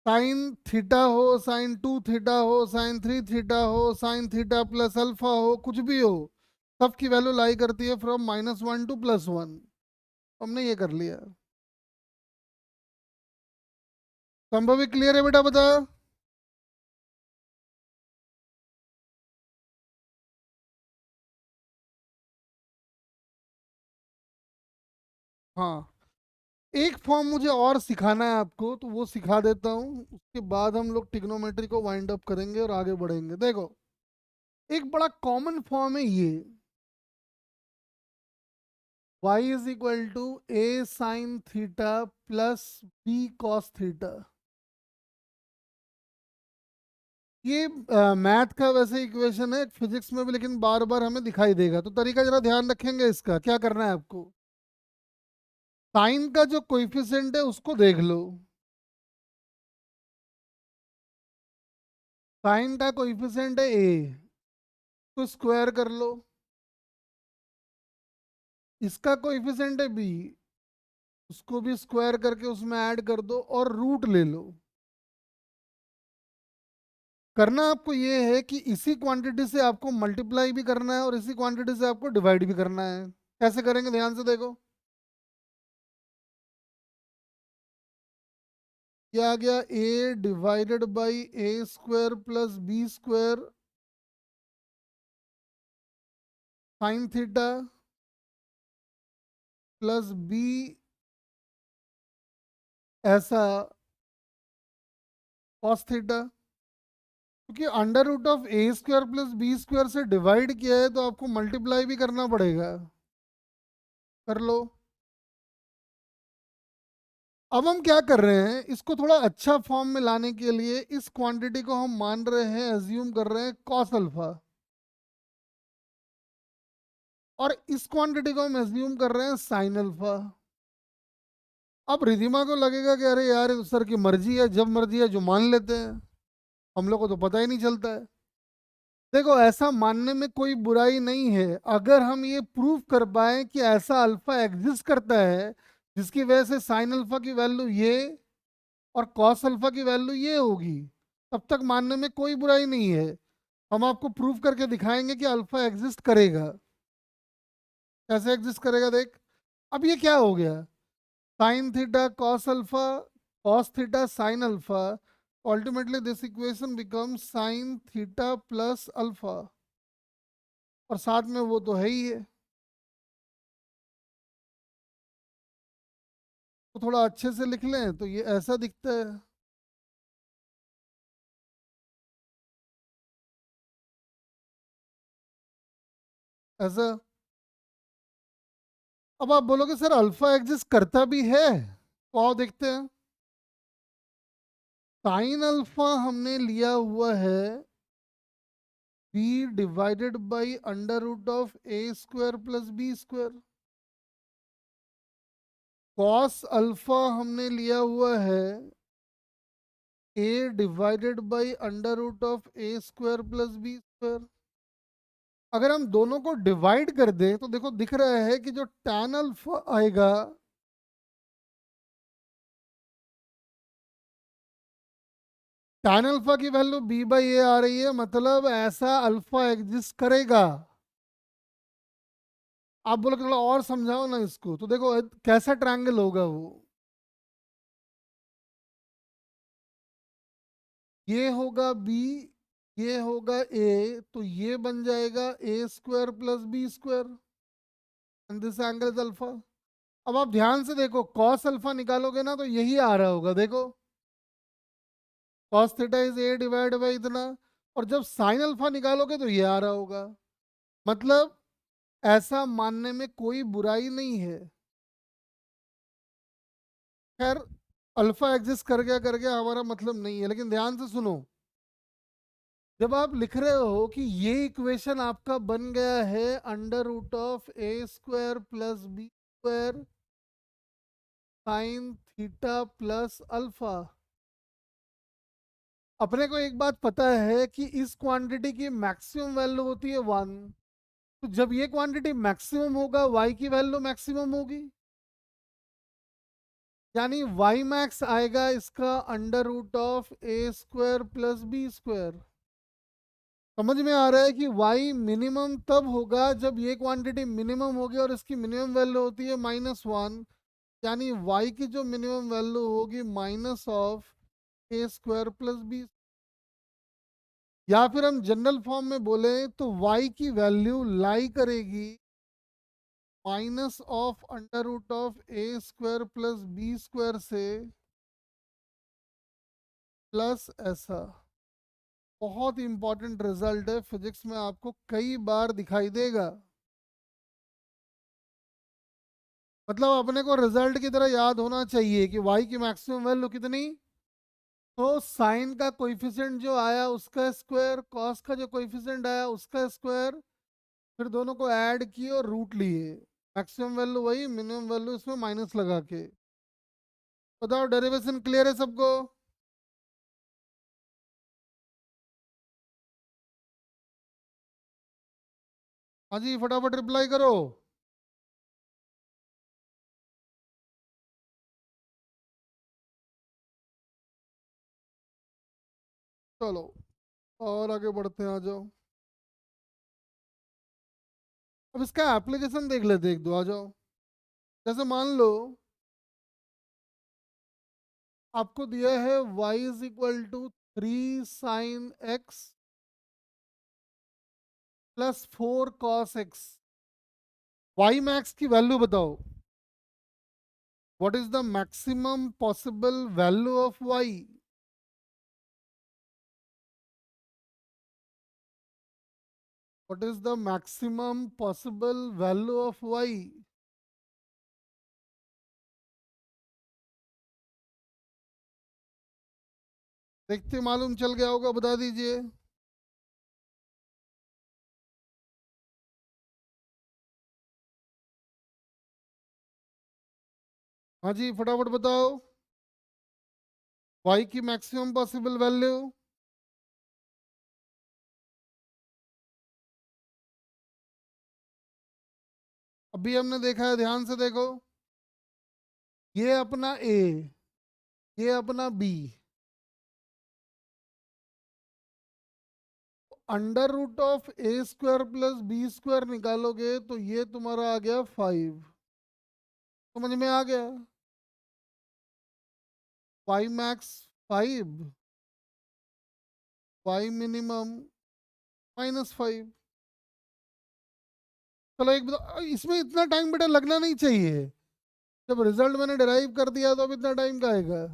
साइन थीटा हो, साइन 2 थीटा हो, साइन 3 थीटा हो, साइन थीटा प्लस अल्फा हो, कुछ भी हो, सबकी वैल्यू लाई करती है फ्रॉम -1 टू +1। हमने ये कर लिया। संभव क्लियर है बेटा, बता। हाँ, एक फॉर्म मुझे और सिखाना है आपको, तो वो सिखा देता हूँ, उसके बाद हम लोग ट्रिग्नोमेट्री को वाइंड अप करेंगे और आगे बढ़ेंगे। देखो एक बड़ा कॉमन फॉर्म है ये, y is equal to a sine theta plus b cos theta. ये मैथ का वैसे इक्वेशन है फिजिक्स में भी, लेकिन बार बार हमें दिखाई देगा, तो तरीका जरा ध्यान रखेंगे इसका। क्या करना है आपको, साइन का जो कोएफिशिएंट है उसको देख लो। साइन का कोएफिशिएंट है a, तो स्क्वायर कर लो। इसका कोएफिशिएंट है b, उसको भी स्क्वायर करके उसमें ऐड कर दो और रूट ले लो। करना आपको ये है कि इसी क्वांटिटी से आपको मल्टीप्लाई भी करना है और इसी क्वांटिटी से आपको डिवाइड भी करना है। कैसे करेंगे ध्यान से देखो। क्या आ गया, a divided by a square plus B square sine theta plus b ऐसा कॉस थीटा। क्योंकि under root of A square plus B square से डिवाइड किया है तो आपको मल्टीप्लाई भी करना पड़ेगा। कर लो। अब हम क्या कर रहे हैं, इसको थोड़ा अच्छा फॉर्म में लाने के लिए इस क्वांटिटी को हम मान रहे हैं, एज्यूम कर रहे हैं कॉस अल्फा, और इस क्वांटिटी को हम एज्यूम कर रहे हैं साइन अल्फा। अब रिधिमा को लगेगा कि अरे यार सर की मर्जी है, जब मर्जी है जो मान लेते हैं, हम लोग को तो पता ही नहीं चलता है। देखो ऐसा मानने में कोई बुराई नहीं है अगर हम ये प्रूव कर पाए कि ऐसा अल्फा एग्जिस्ट करता है जिसकी वजह से साइन अल्फा की वैल्यू ये और कॉस अल्फा की वैल्यू ये होगी, तब तक मानने में कोई बुराई नहीं है। हम आपको प्रूव करके दिखाएंगे कि अल्फा एग्जिस्ट करेगा। कैसे एग्जिस्ट करेगा देख। अब ये क्या हो गया, sine theta cos alpha, cos theta sine alpha, ultimately this equation becomes sign theta plus alpha, और साथ में वो तो है ही है। तो थोड़ा अच्छे से लिख लें तो ये ऐसा दिखता है। ऐसा। अब आप बोलोगे सर अल्फा एग्जिस्ट करता भी है, तो आओ देखते हैं। साइन अल्फा हमने लिया हुआ है B divided by under root of A square plus B square. Cos alpha हमने लिया हुआ है A divided by under root of A square plus B square. अगर हम दोनों को डिवाइड कर दें तो देखो दिख रहा है कि जो tan अल्फा आएगा, tan अल्फा की वैल्यू b बाई ए आ रही है, मतलब ऐसा अल्फा एग्जिस्ट करेगा। आप बोलो थोड़ा और समझाओ ना इसको, तो देखो कैसा ट्रायंगल होगा वो। ये होगा बी, ये होगा ए, तो ये बन जाएगा A square plus B square, and this angle is alpha. अब आप ध्यान से देखो, कॉस अल्फा निकालोगे ना तो यही आ रहा होगा, देखो cos theta is a divide by इतना, और जब साइन अल्फा निकालोगे तो ये आ रहा होगा। मतलब ऐसा मानने में कोई बुराई नहीं है। खैर, अल्फा एग्जिस्ट कर गया हमारा मतलब नहीं है, लेकिन ध्यान से सुनो। जब आप लिख रहे हो कि ये इक्वेशन आपका बन गया है under root of A square plus B square sine theta plus alpha, अपने को एक बात पता है कि इस क्वांटिटी की मैक्सिमम वैल्यू होती है 1। तो जब ये क्वांटिटी मैक्सिमम होगा y की वैल्यू मैक्सिमम होगी, यानी y मैक्स आएगा इसका under root of A square plus B square. समझ में आ रहा है कि y मिनिमम तब होगा जब ये क्वांटिटी मिनिमम होगी और इसकी मिनिमम वैल्यू होती है -1, यानी y की जो मिनिमम वैल्यू होगी minus of A square plus b. या फिर हम जनरल फॉर्म में बोले तो y की वैल्यू लाई करेगी minus of under root of A square plus B square से प्लस ऐसा। बहुत इंपॉर्टेंट रिजल्ट है, फिजिक्स में आपको कई बार दिखाई देगा। मतलब अपने को रिजल्ट की तरह याद होना चाहिए कि y की मैक्सिमम वैल्यू कितनी, तो साइन का कोएफिशिएंट जो आया उसका स्क्वायर, कॉस का जो कोएफिशिएंट आया उसका स्क्वायर, फिर दोनों को ऐड किए और रूट लिए। मैक्सिमम वैल्यू वही, मिनिमम वैल्यू इसमें माइनस लगा के। बताओ डेरिवेशन क्लियर है सबको। हाँ जी, फटाफट रिप्लाई करो। चलो और आगे बढ़ते हैं, आ जाओ। अब इसका एप्लीकेशन देख लेते एक दो, आ जाओ। जैसे मान लो आपको दिया है y is equal to 3 sin x plus 4 cos x। y max की वैल्यू बताओ। What is the maximum possible value of y। What is the maximum possible value of y। देखते मालूम चल गया होगा, बता दीजिए। हाँ जी, फटाफट बताओ। y की मैक्सिमम पॉसिबल वैल्यू। अभी हमने देखा है, ध्यान से देखो। ये अपना a, ये अपना b। Under root of A square plus B square निकालोगे तो ये तुम्हारा आ गया 5। समझ में आ गया? Y max 5, y minimum -5। चलो एक बताओ, इसमें इतना टाइम बेटा लगना नहीं चाहिए। जब रिजल्ट मैंने डिराइव कर दिया तो अब इतना टाइम का आएगा।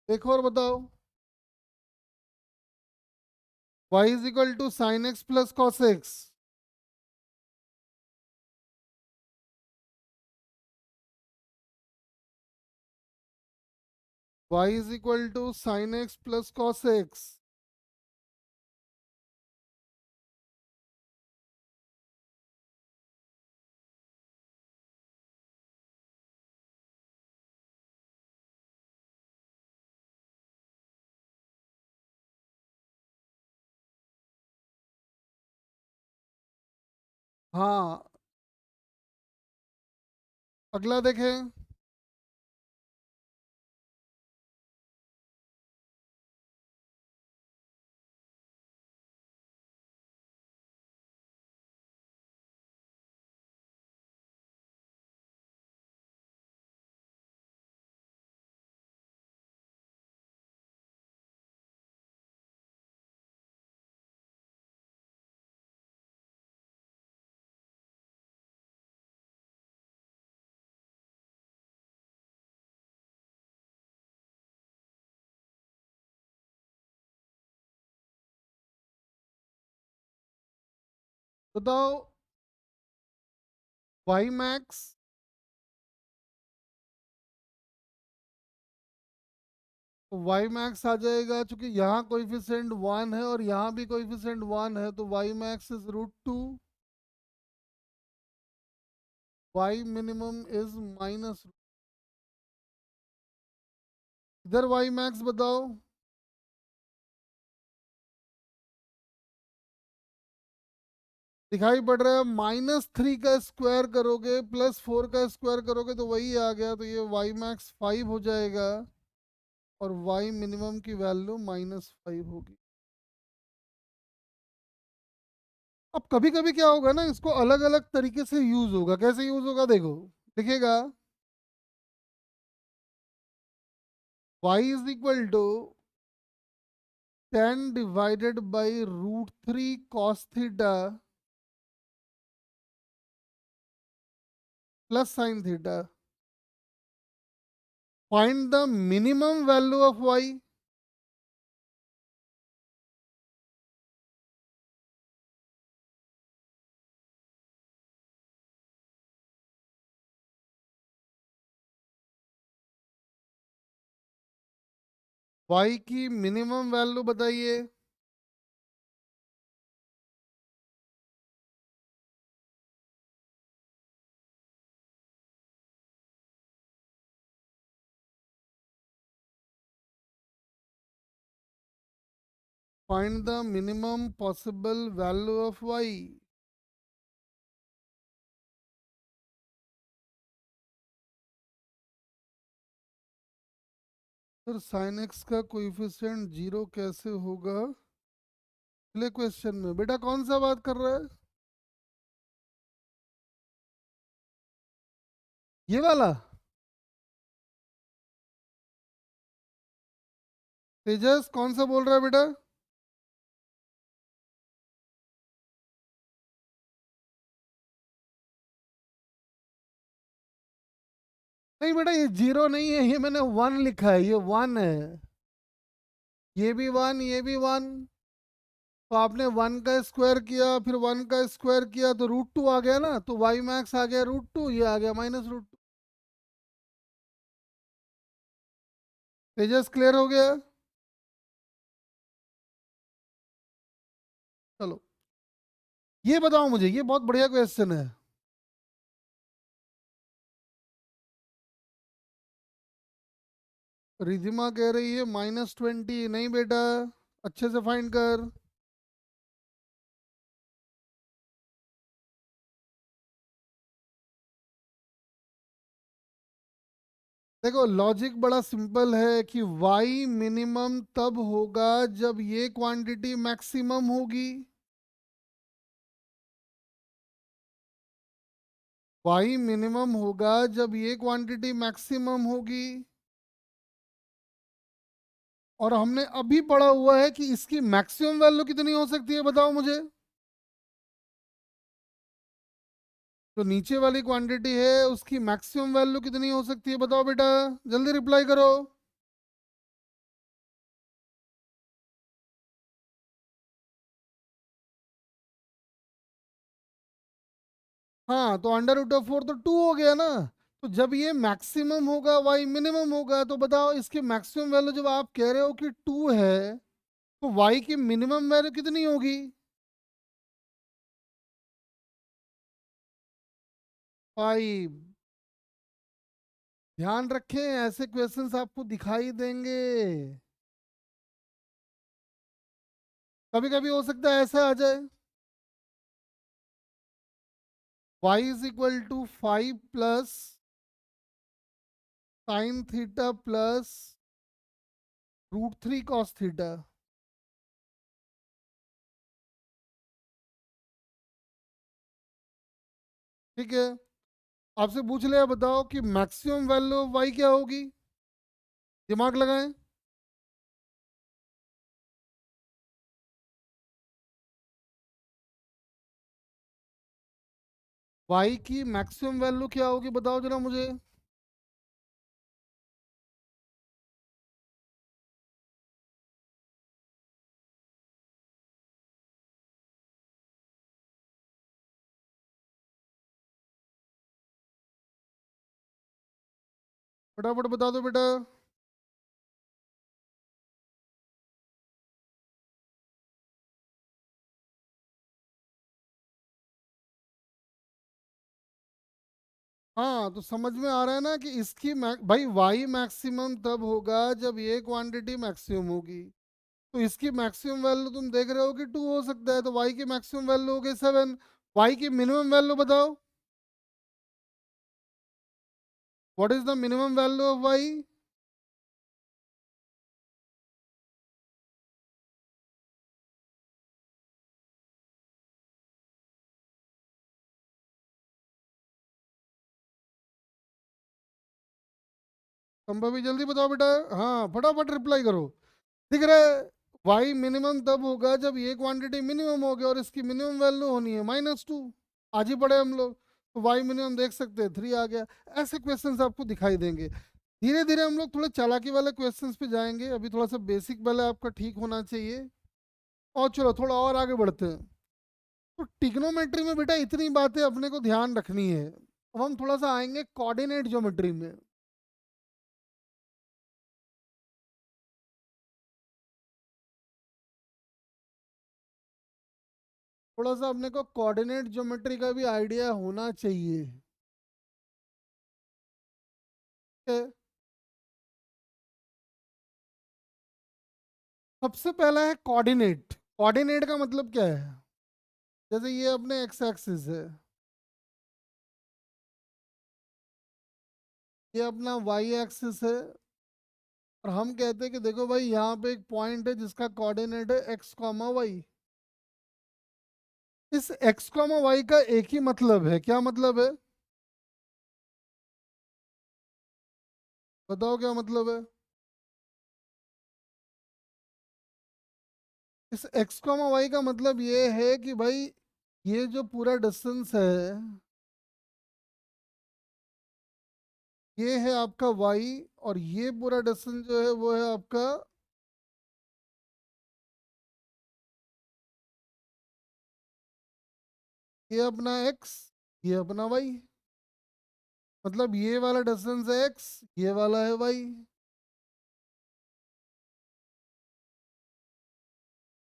देखो और बताओ। y is equal to sine x plus cos x. y is equal to sine x plus cos x. हाँ, अगला देखें। बताओ y मैक्स। तो y मैक्स आ जाएगा, चूंकि यहाँ कोएफिशिएंट 1 है और यहाँ भी कोएफिशिएंट 1 है, तो y max is √2। y minimum is minus. इधर y मैक्स बताओ। दिखाई पड़ रहा है, -3 का स्क्वायर करोगे +4 का स्क्वायर करोगे तो वही आ गया, तो ये y मैक्स 5 हो जाएगा और y मिनिमम की वैल्यू -5 होगी। अब कभी कभी क्या होगा ना, इसको अलग अलग तरीके से यूज होगा। कैसे यूज होगा देखो, लिखेगा y is equal to 10 divided by √3 cos theta plus sine theta. Find the minimum value of y। y की मिनिमम वैल्यू बताइए। Find the minimum possible value of y। Sir sine x का coefficient 0 कैसे होगा? अगले question में बेटा कौन सा बात कर रहा है? ये वाला? तेजस कौन सा बोल रहा है बेटा? नहीं बेटा, ये 0 नहीं है, ये मैंने 1 लिखा है, ये 1 है। ये भी 1, ये भी 1। तो आपने 1 का स्क्वायर किया, फिर 1 का स्क्वायर किया तो √2 आ गया ना, तो y मैक्स आ गया √2, ये आ गया -√2। तेजस क्लियर हो गया? चलो, ये बताओ मुझे, ये बहुत बढ़िया क्वेश्चन है। रिधिमा कह रही है -20। नहीं बेटा, अच्छे से फाइंड कर। देखो लॉजिक बड़ा सिंपल है कि y मिनिमम तब होगा जब ये क्वांटिटी मैक्सिमम होगी। y मिनिमम होगा जब ये क्वांटिटी मैक्सिमम होगी। और हमने अभी पढ़ा हुआ है कि इसकी मैक्सिमम वैल्यू कितनी हो सकती है, बताओ मुझे। तो नीचे वाली क्वांटिटी है उसकी मैक्सिमम वैल्यू कितनी हो सकती है, बताओ बेटा, जल्दी रिप्लाई करो। हाँ, तो अंडर रूट ऑफ 4 तो 2 हो गया ना। तो जब ये मैक्सिमम होगा y मिनिमम होगा, तो बताओ इसकी मैक्सिमम वैल्यू जब आप कह रहे हो कि 2 है, तो y की मिनिमम वैल्यू कितनी होगी? 5। ध्यान रखें, ऐसे क्वेश्चंस आपको दिखाई देंगे। कभी कभी हो सकता है ऐसा आ जाए, y = 5 plus sine theta plus √3 cos theta. ठीक है, आपसे पूछ लिया, बताओ कि मैक्सिमम वैल्यू ऑफ y क्या होगी। दिमाग लगाएं। y की मैक्सिमम वैल्यू क्या होगी, बताओ जरा मुझे। फटाफट बता दो बेटा। हाँ, तो समझ में आ रहा है ना कि इसकी भाई y मैक्सिमम तब होगा जब ये क्वांटिटी मैक्सिमम होगी। तो इसकी मैक्सिमम वैल्यू तुम देख रहे हो कि 2 हो सकता है, तो y की मैक्सिमम वैल्यू हो गई 7। y की मिनिमम वैल्यू बताओ। What is the minimum value of y? संभव ही, जल्दी बताओ बेटा। हाँ, फटाफट रिप्लाई करो। दिख रहा है, y मिनिमम तब होगा जब ये क्वांटिटी मिनिमम हो गया और इसकी मिनिमम वैल्यू होनी है -2। आज ही पढ़े हम लोग, तो y मिनिमम देख सकते हैं 3 आ गया। ऐसे क्वेश्चंस आपको दिखाई देंगे। धीरे धीरे हम लोग थोड़े चालाकी वाले क्वेश्चंस पे जाएंगे, अभी थोड़ा सा बेसिक वाला आपका ठीक होना चाहिए। और चलो थोड़ा और आगे बढ़ते हैं। तो टिग्नोमेट्री में बेटा इतनी बातें अपने को ध्यान रखनी है। अब हम थोड़ा सा आएंगे कोऑर्डिनेट ज्योमेट्री में। थोड़ा सा अपने को कोऑर्डिनेट ज्योमेट्री का भी आइडिया होना चाहिए। ठीक है? सबसे पहला है कोऑर्डिनेट। कोऑर्डिनेट का मतलब क्या है? जैसे ये अपने एक्स एक्सिस है, ये अपना वाई एक्सिस है, और हम कहते हैं कि देखो भाई यहाँ पे एक पॉइंट है जिसका कोऑर्डिनेट है x, y। इस x, y का एक ही मतलब है, क्या मतलब है? बताओ क्या मतलब है। इस x, y का मतलब ये है कि भाई ये जो पूरा डिस्टेंस है, ये है आपका y, और ये पूरा डिस्टेंस जो है वो है आपका, ये अपना x, ये अपना y। मतलब ये वाला डिस्टेंस है x, ये वाला है y।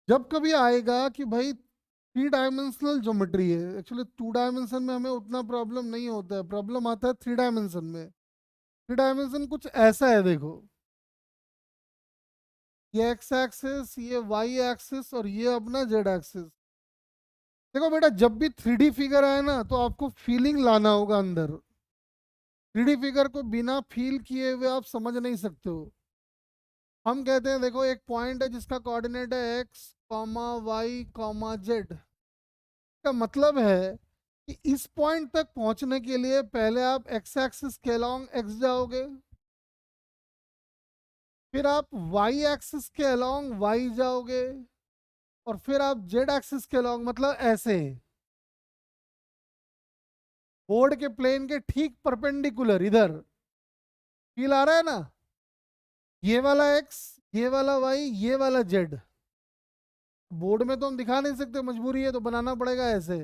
जब कभी आएगा कि भाई 3 डायमेंशनल ज्योमेट्री है, एक्चुअली 2 डायमेंशन में हमें उतना प्रॉब्लम नहीं होता है, प्रॉब्लम आता है 3 डायमेंशन में। 3 डायमेंशन कुछ ऐसा है, देखो, ये एक्स एक्सिस, ये वाई एक्सिस, और ये अपना जेड एक्सिस। देखो बेटा, जब भी 3D फिगर आए ना, तो आपको फीलिंग लाना होगा अंदर। 3D फिगर को बिना फील किए हुए आप समझ नहीं सकते हो। हम कहते हैं देखो एक पॉइंट है जिसका कोऑर्डिनेट है x comma y comma z. का मतलब है कि इस पॉइंट तक पहुंचने के लिए पहले आप एक्स एक्सिस के अलोंग एक्स जाओगे, फिर आप वाई एक्सिस के अलोंग वाई जाओगे, और फिर आप जेड एक्सिस के अलोंग, मतलब ऐसे बोर्ड के प्लेन के ठीक परपेंडिकुलर इधर। फील आ रहा है ना? ये वाला एक्स, ये वाला वाई, ये वाला जेड। बोर्ड में तो हम दिखा नहीं सकते, मजबूरी है तो बनाना पड़ेगा ऐसे।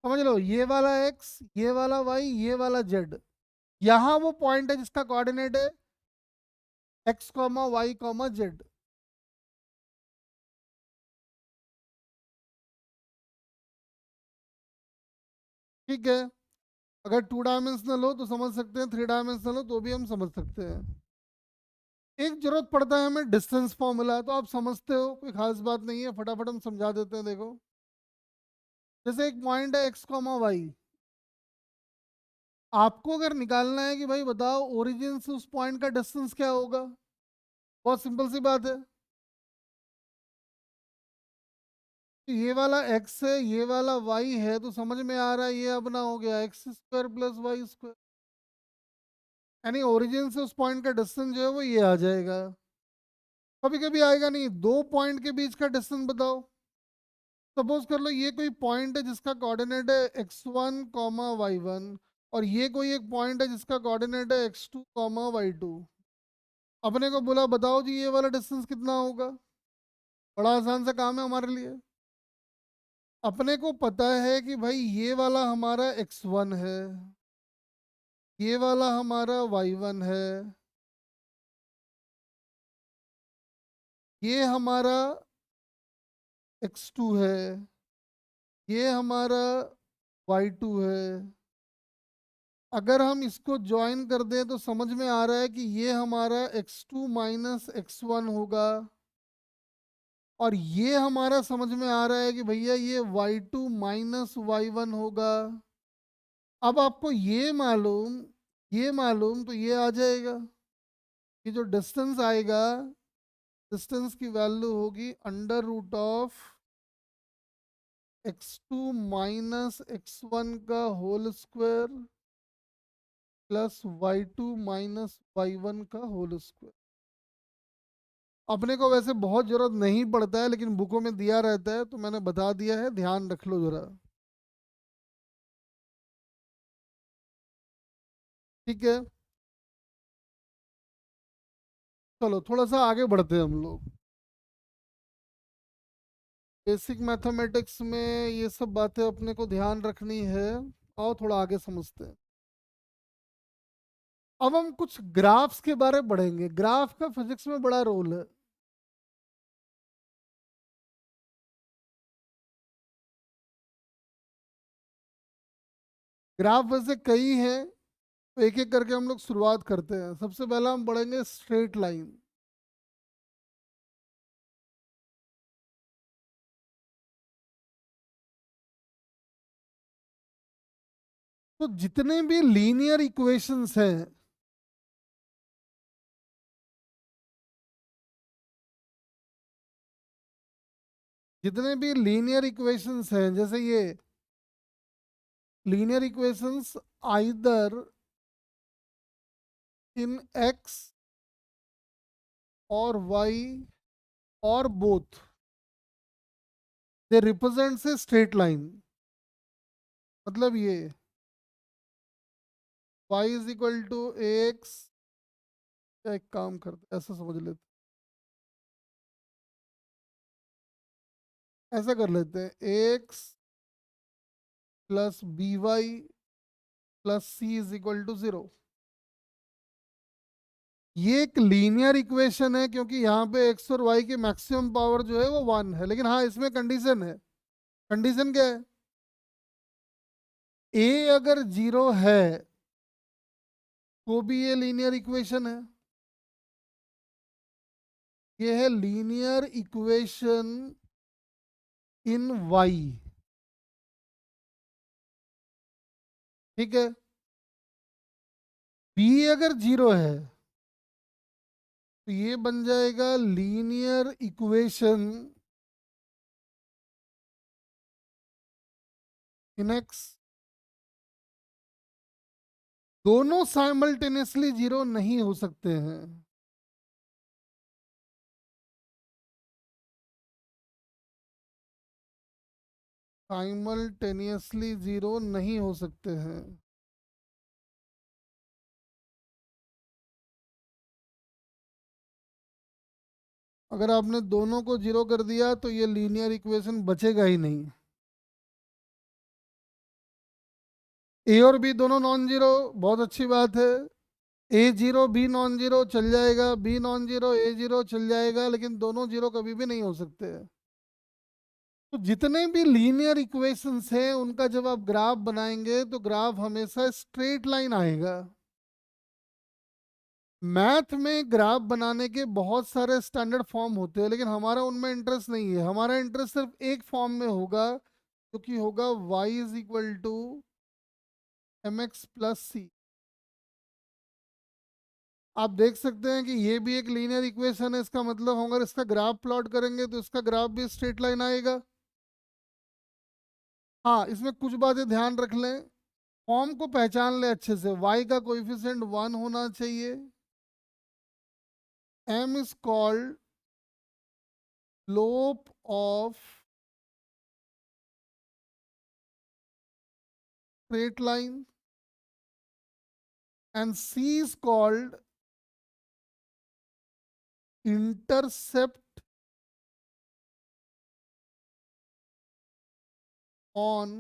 समझ लो, ये वाला एक्स, ये वाला वाई, ये वाला जेड। यहाँ वो पॉइंट है जिसका कोऑर्डिनेट है x comma y comma z. ठीक है। अगर 2 डायमेंशनल हो तो समझ सकते हैं, 3 डायमेंशनल हो तो भी हम समझ सकते हैं। एक जरूरत पड़ता है हमें डिस्टेंस फॉर्मूला, तो आप समझते हो, कोई खास बात नहीं है, फटाफट हम समझा देते हैं। देखो, जैसे एक पॉइंट है एक्स कॉमा वाई, आपको अगर निकालना है कि भाई बताओ ओरिजिन से उस पॉइंट का डिस्टेंस क्या होगा, बहुत सिंपल सी बात है। ये वाला x है, ये वाला y है, तो समझ में आ रहा है ये अपना हो गया x square plus y square, यानी ओरिजिन से उस पॉइंट का डिस्टेंस जो है वो ये आ जाएगा। कभी कभी आएगा नहीं, दो पॉइंट के बीच का डिस्टेंस बताओ। सपोज कर लो ये कोई पॉइंट है जिसका कोऑर्डिनेट है x1 कॉमा y1, और ये कोई एक पॉइंट है जिसका कोऑर्डिनेट है x2 कॉमा y2। अपने को बोला बताओ जी ये वाला डिस्टेंस कितना होगा। बड़ा आसान सा काम है हमारे लिए। अपने को पता है कि भाई ये वाला हमारा x1 है, ये वाला हमारा y1 है, ये हमारा x2 है, ये हमारा y2 है। अगर हम इसको ज्वाइन कर दें तो समझ में आ रहा है कि ये हमारा x2 माइनस x1 होगा, और ये हमारा समझ में आ रहा है कि भैया ये y2 माइनस y1 होगा। अब आपको ये मालूम तो ये आ जाएगा कि जो डिस्टेंस आएगा, डिस्टेंस की वैल्यू होगी under root of x2 minus x1 का whole square plus y2 minus y1 का होल स्क्वायर। अपने को वैसे बहुत जरूरत नहीं पड़ता है, लेकिन बुकों में दिया रहता है तो मैंने बता दिया है, ध्यान रख लो जरा। ठीक है, चलो थोड़ा सा आगे बढ़ते हैं हम लोग। बेसिक मैथमेटिक्स में ये सब बातें अपने को ध्यान रखनी है। आओ थोड़ा आगे समझते हैं। अब हम कुछ ग्राफ्स के बारे में पढ़ेंगे। ग्राफ का फिजिक्स में बड़ा रोल है। ग्राफ वैसे कई हैं, तो एक एक करके हम लोग शुरुआत करते हैं। सबसे पहला हम पढ़ेंगे स्ट्रेट लाइन। तो जितने भी लीनियर इक्वेशंस हैं, जितने भी लीनियर इक्वेशंस हैं, जैसे ये linear equations either in x और वाई और both, they represents a straight line. मतलब ये y is equal to x, एक काम करते ऐसा समझ लेते, ऐसा कर लेते हैं x plus b y plus c is equal to 0। ये एक लीनियर इक्वेशन है क्योंकि यहाँ पे एक्स और वाई की मैक्सिमम पावर जो है वो 1 है, लेकिन हाँ इसमें कंडीशन है। कंडीशन क्या है? ए अगर 0 है तो भी ये लीनियर इक्वेशन है। ये है लीनियर इक्वेशन इन वाई। ठीक है, बी अगर जीरो है तो ये बन जाएगा लीनियर इक्वेशन इन एक्स। दोनों साइमल्टेनियसली जीरो नहीं हो सकते हैं। साइमल्टेनियसली जीरो नहीं हो सकते हैं। अगर आपने दोनों को जीरो कर दिया तो ये लीनियर इक्वेशन बचेगा ही नहीं। ए और बी दोनों नॉन जीरो, बहुत अच्छी बात है। ए जीरो बी नॉन जीरो चल जाएगा, बी नॉन जीरो ए जीरो चल जाएगा, लेकिन दोनों जीरो कभी भी नहीं हो सकते। तो जितने भी लीनियर इक्वेशंस हैं उनका जब आप ग्राफ बनाएंगे तो ग्राफ हमेशा स्ट्रेट लाइन आएगा। मैथ में ग्राफ बनाने के बहुत सारे स्टैंडर्ड फॉर्म होते हैं, लेकिन हमारा उनमें इंटरेस्ट नहीं है। हमारा इंटरेस्ट सिर्फ एक फॉर्म में होगा, जो कि होगा y is equal to M X plus C. आप देख सकते हैं कि ये भी एक लीनियर इक्वेशन है। इसका मतलब हम अगर इसका ग्राफ प्लॉट करेंगे तो इसका ग्राफ भी स्ट्रेट लाइन आएगा। हाँ, इसमें कुछ बातें ध्यान रख लें, फॉर्म को पहचान ले अच्छे से। y का कोएफिशिएंट 1 होना चाहिए। m is called slope of straight line and c is called intercept on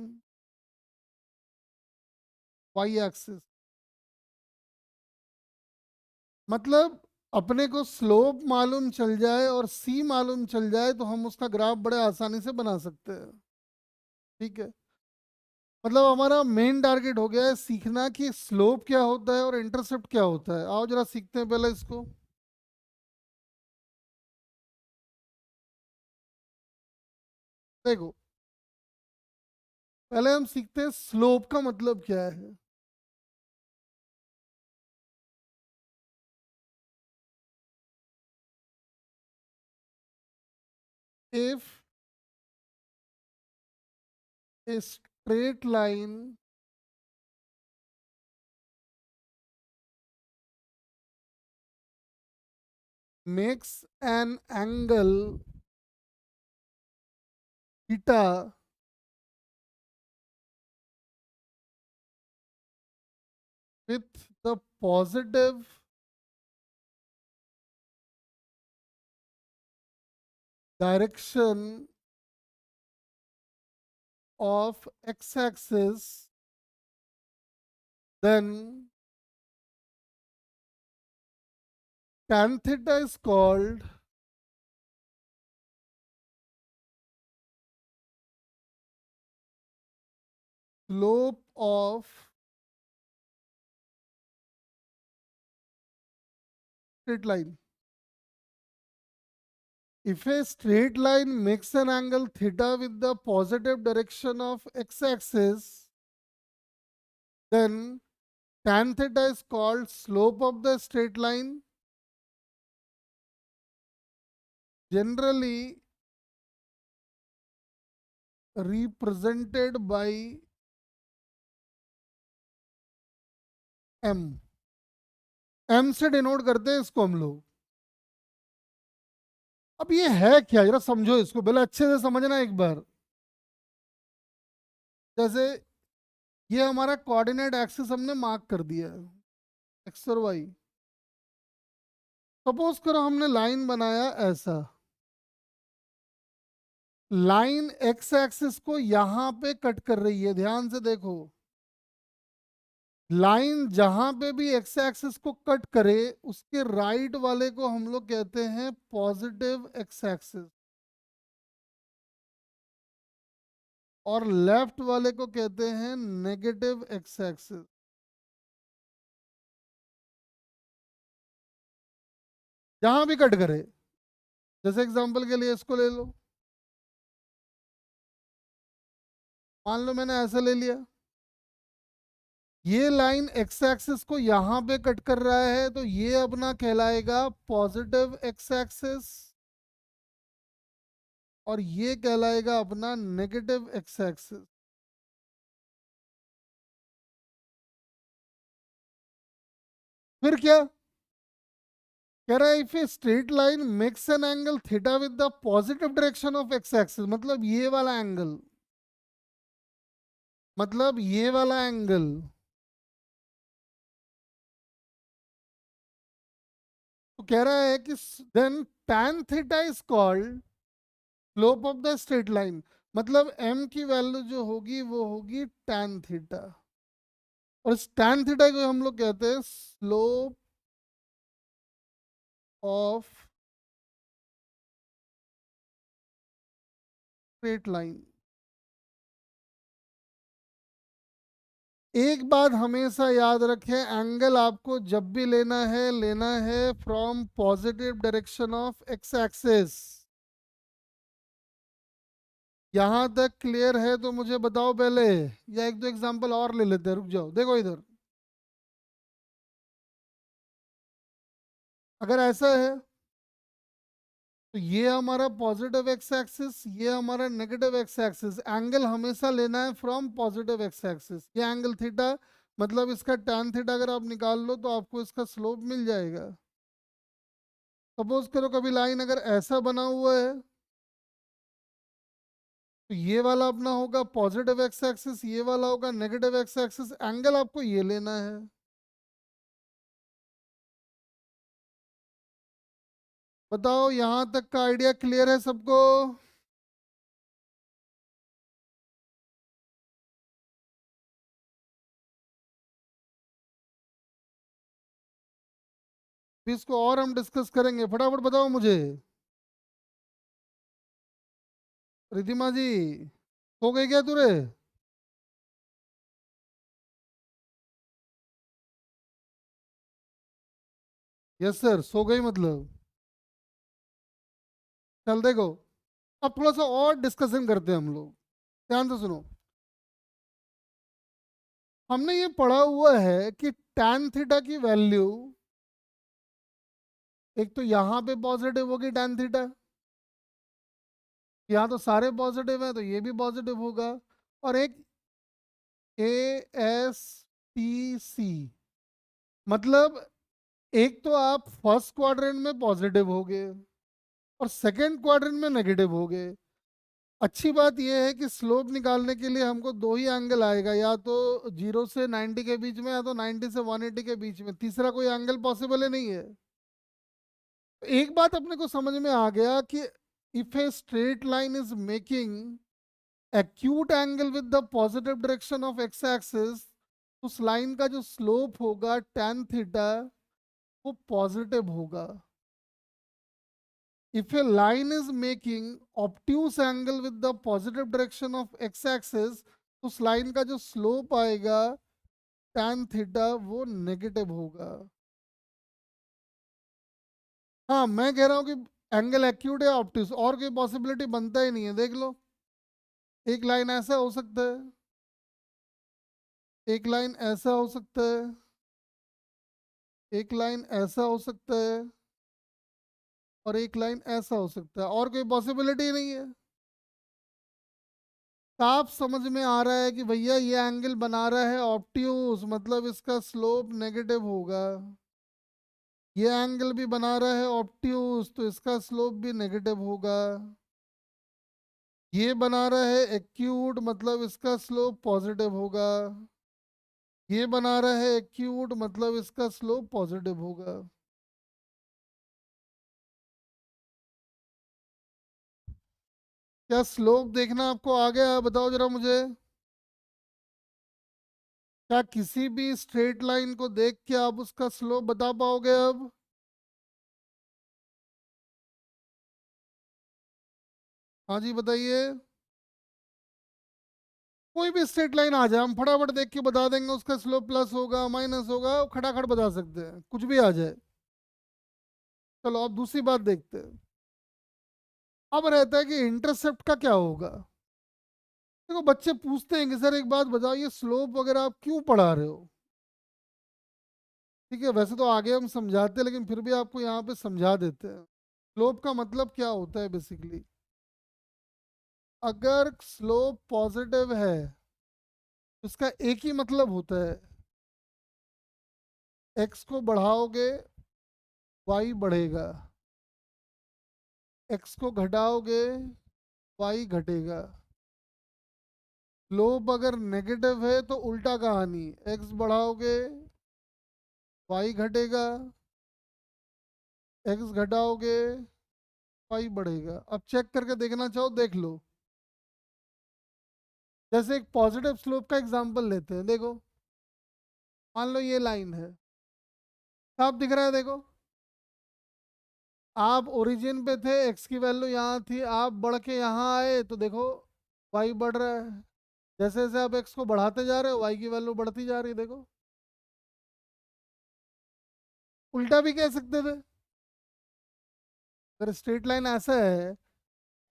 y axis। मतलब अपने को स्लोप मालूम चल जाए और सी मालूम चल जाए तो हम उसका ग्राफ बड़े आसानी से बना सकते हैं। ठीक है, मतलब हमारा मेन टारगेट हो गया है सीखना कि स्लोप क्या होता है और इंटरसेप्ट क्या होता है। आओ जरा सीखते हैं पहले इसको। देखो, पहले हम सीखते हैं स्लोप का मतलब क्या है। If A straight line makes an angle theta with the positive direction of x-axis, then tan theta is called slope of straight line। If a straight line makes an angle theta with the positive direction of x-axis, then tan theta is called slope of the straight line, generally represented by m। m से denote करते हैं इसको हम लोग। अब ये है क्या, जरा समझो इसको, पहले अच्छे से समझना एक बार। जैसे ये हमारा कोऑर्डिनेट एक्सिस हमने मार्क कर दिया है, एक्स और वाई। सपोज करो हमने लाइन बनाया ऐसा, लाइन एक्स एक्सिस को यहां पे कट कर रही है। ध्यान से देखो, लाइन जहां पे भी एक्स एक्सिस को कट करे उसके राइट वाले को हम लोग कहते हैं पॉजिटिव एक्स एक्सिस, और लेफ्ट वाले को कहते हैं नेगेटिव एक्स एक्सिस। जहां भी कट करे, जैसे एग्जांपल के लिए इसको ले लो, मान लो मैंने ऐसा ले लिया, ये लाइन एक्स एक्सिस को यहां पे कट कर रहा है, तो ये अपना कहलाएगा पॉजिटिव एक्स एक्सिस, और ये कहलाएगा अपना नेगेटिव एक्स एक्सिस। फिर क्या कह रहा है, if A straight line makes an angle theta with the positive direction of x axis, मतलब ये वाला एंगल, मतलब ये वाला एंगल, तो कह रहा है कि then tan theta is called slope of the straight line, मतलब m की वैल्यू जो होगी वो होगी tan थीटा, और इस tan थीटा को हम लोग कहते हैं स्लोप ऑफ स्ट्रेट लाइन। एक बात हमेशा याद रखें, एंगल आपको जब भी लेना है from positive direction of x axis. यहां तक क्लियर है तो मुझे बताओ पहले, या एक दो एग्जांपल और ले लेते हैं, रुक जाओ, देखो इधर, अगर ऐसा है तो ये हमारा पॉजिटिव एक्स एक्सिस, ये हमारा नेगेटिव एक्स एक्सिस, एंगल हमेशा लेना है फ्रॉम पॉजिटिव एक्स एक्सिस। ये एंगल थीटा, मतलब इसका tan थीटा अगर आप निकाल लो तो आपको इसका स्लोप मिल जाएगा। सपोज करो कभी लाइन अगर ऐसा बना हुआ है, तो ये वाला अपना होगा पॉजिटिव एक्स एक्सिस, ये वाला होगा नेगेटिव एक्स एक्सिस, एंगल आपको ये लेना है। बताओ यहां तक का आइडिया क्लियर है सबको? फिर इसको और हम डिस्कस करेंगे, फटाफट बताओ मुझे। रिधिमा जी, हो गई क्या तुरे? यस सर, सो गई मतलब? चल देखो, अब थोड़ा सा और डिस्कशन करते हैं हम लोग, ध्यान से सुनो। हमने ये पढ़ा हुआ है कि tan थीटा की वैल्यू, एक तो यहाँ पे पॉजिटिव होगी tan थीटा, यहाँ तो सारे पॉजिटिव हैं तो ये भी पॉजिटिव होगा, और एक ए एस टी सी, मतलब एक तो आप फर्स्ट क्वाड्रेंट में पॉजिटिव हो गए और सेकंड क्वाड्रेंट में नेगेटिव हो गए। अच्छी बात यह है कि स्लोप निकालने के लिए हमको दो ही एंगल आएगा, या तो 0 से 90 के बीच में, या तो 90 से 180 के बीच में, तीसरा कोई एंगल पॉसिबल ही नहीं है। एक बात अपने को समझ में आ गया कि if A straight line is making acute angle with the positive direction of x axis, उस लाइन का जो स्लोप होगा tan थीटा वो पॉजिटिव होगा। If a line is making obtuse angle with the positive direction of x axis, तो उस line का जो स्लोप आएगा tan थीटा वो नेगेटिव होगा। हाँ, मैं कह रहा हूँ कि एंगल एक्यूट या ऑब्ट्यूस, और कोई पॉसिबिलिटी बनता ही नहीं है, देख लो। एक लाइन ऐसा हो सकता है, एक लाइन ऐसा हो सकता है, एक लाइन ऐसा हो सकता है, और एक लाइन ऐसा हो सकता है, और कोई पॉसिबिलिटी नहीं है। साफ समझ में आ रहा है कि भैया ये एंगल बना रहा है ऑब्ट्यूज, मतलब इसका स्लोप नेगेटिव होगा। ये एंगल भी बना रहा है ऑब्ट्यूज, तो इसका स्लोप भी नेगेटिव होगा। ये बना रहा है एक्यूट, मतलब इसका स्लोप पॉजिटिव होगा। ये बना रहा है एक्यूट, मतलब इसका स्लोप पॉजिटिव होगा। क्या स्लोप देखना आपको आ गया? बताओ जरा मुझे, क्या किसी भी स्ट्रेट लाइन को देख के आप उसका स्लोप बता पाओगे अब? हाँ जी बताइए। कोई भी स्ट्रेट लाइन आ जाए हम फटाफट देख के बता देंगे, उसका स्लोप प्लस होगा माइनस होगा, खटाखट बता सकते हैं, कुछ भी आ जाए। चलो अब दूसरी बात देखते हैं। अब रहता है कि इंटरसेप्ट का क्या होगा। देखो बच्चे पूछते हैं कि सर एक बात बताओ, ये स्लोप वगैरह आप क्यों पढ़ा रहे हो? ठीक है, वैसे तो आगे हम समझाते हैं लेकिन फिर भी आपको यहाँ पे समझा देते हैं। स्लोप का मतलब क्या होता है बेसिकली। अगर स्लोप पॉजिटिव है तो इसका एक ही मतलब होता है, एक्स को बढ़ाओगे वाई बढ़ेगा, एक्स को घटाओगे वाई घटेगा। स्लोप अगर नेगेटिव है तो उल्टा कहानी, एक्स बढ़ाओगे वाई घटेगा, एक्स घटाओगे वाई बढ़ेगा। अब चेक करके देखना चाहो देख लो। जैसे एक पॉजिटिव स्लोप का एग्जांपल लेते हैं, देखो मान लो ये लाइन है, साफ दिख रहा है देखो। आप ओरिजिन पे थे, एक्स की वैल्यू यहाँ थी, आप बढ़ के यहाँ आए तो देखो वाई बढ़ रहा है। जैसे जैसे आप एक्स को बढ़ाते जा रहे हो वाई की वैल्यू बढ़ती जा रही है, देखो। उल्टा भी कह सकते थे, अगर स्ट्रेट लाइन ऐसा है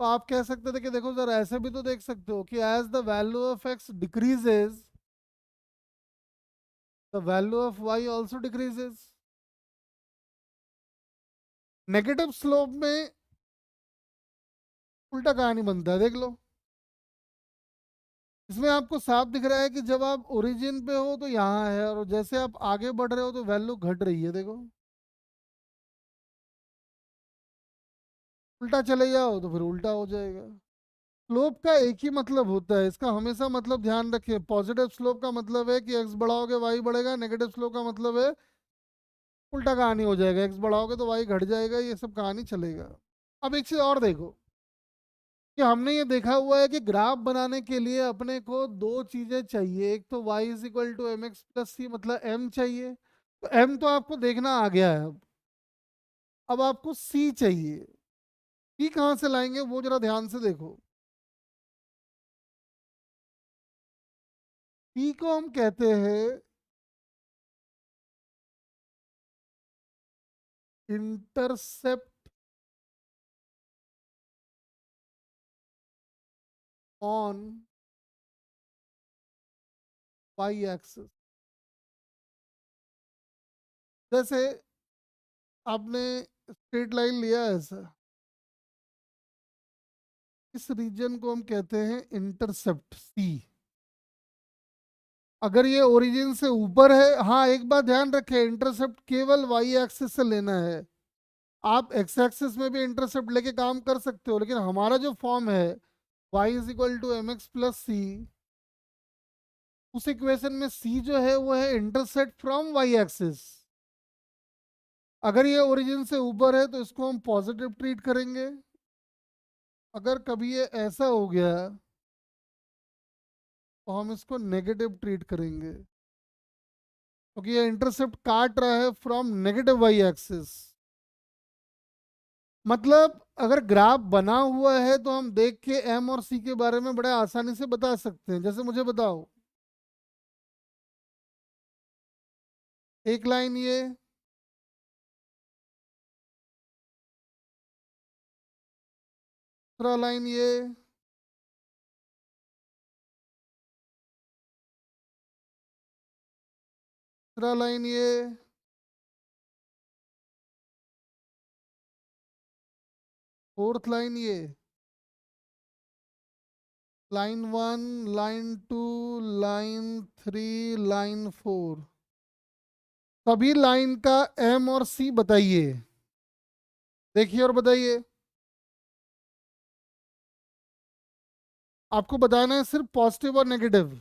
तो आप कह सकते थे कि देखो सर ऐसे भी तो देख सकते हो कि as the value of x decreases the value of y also decreases. Negative slope में उल्टा कहानी बनता है, देख लो। इसमें आपको साफ दिख रहा है कि जब आप ओरिजिन पे हो तो यहाँ है, और जैसे आप आगे बढ़ रहे हो तो वैल्यू घट रही है, देखो। उल्टा चले जाओ तो फिर उल्टा हो जाएगा। स्लोप का एक ही मतलब होता है, इसका हमेशा मतलब ध्यान रखिए। पॉजिटिव स्लोप का मतलब है कि एक्स बढ़ाओगे वाई बढ़ेगा, नेगेटिव स्लोप का मतलब है उल्टा कहानी हो जाएगा, एक्स बढ़ाओगे तो वाई घट जाएगा, ये सब कहानी चलेगा। अब एक चीज और देखो कि हमने ये देखा हुआ है कि ग्राफ बनाने के लिए अपने को दो चीजें चाहिए, एक तो y is equal to M X plus C, मतलब m चाहिए। तो m तो आपको देखना आ गया है। अब आपको c चाहिए। c कहाँ से लाएंगे वो जरा ध्यान से देखो। c को हम कहते हैं इंटरसेप्ट ऑन y एक्सिस। जैसे आपने स्ट्रेट लाइन लिया है ऐसा, इस रीजन को हम कहते हैं इंटरसेप्ट c। अगर ये ओरिजिन से ऊपर है, हाँ एक बात ध्यान रखें, इंटरसेप्ट केवल वाई एक्सिस से लेना है। आप एक्स एक्सिस में भी इंटरसेप्ट लेके काम कर सकते हो, लेकिन हमारा जो फॉर्म है Y is equal to M X plus C, उस इक्वेशन में सी जो है वो है इंटरसेप्ट फ्रॉम वाई एक्सिस। अगर ये ओरिजिन से ऊपर है तो इसको हम पॉजिटिव ट्रीट करेंगे। अगर कभी ये ऐसा हो गया तो हम इसको नेगेटिव ट्रीट करेंगे, क्योंकि ये इंटरसेप्ट काट रहा है फ्रॉम नेगेटिव वाई एक्सिस। मतलब अगर ग्राफ बना हुआ है तो हम देख के एम और सी के बारे में बड़े आसानी से बता सकते हैं। जैसे मुझे बताओ, एक लाइन ये, दूसरा लाइन ये, तीसरा लाइन ये, फोर्थ लाइन ये, line one, line two, line three, line four. सभी लाइन का एम और सी बताइए, देखिए और बताइए। आपको बताना है सिर्फ पॉजिटिव और नेगेटिव।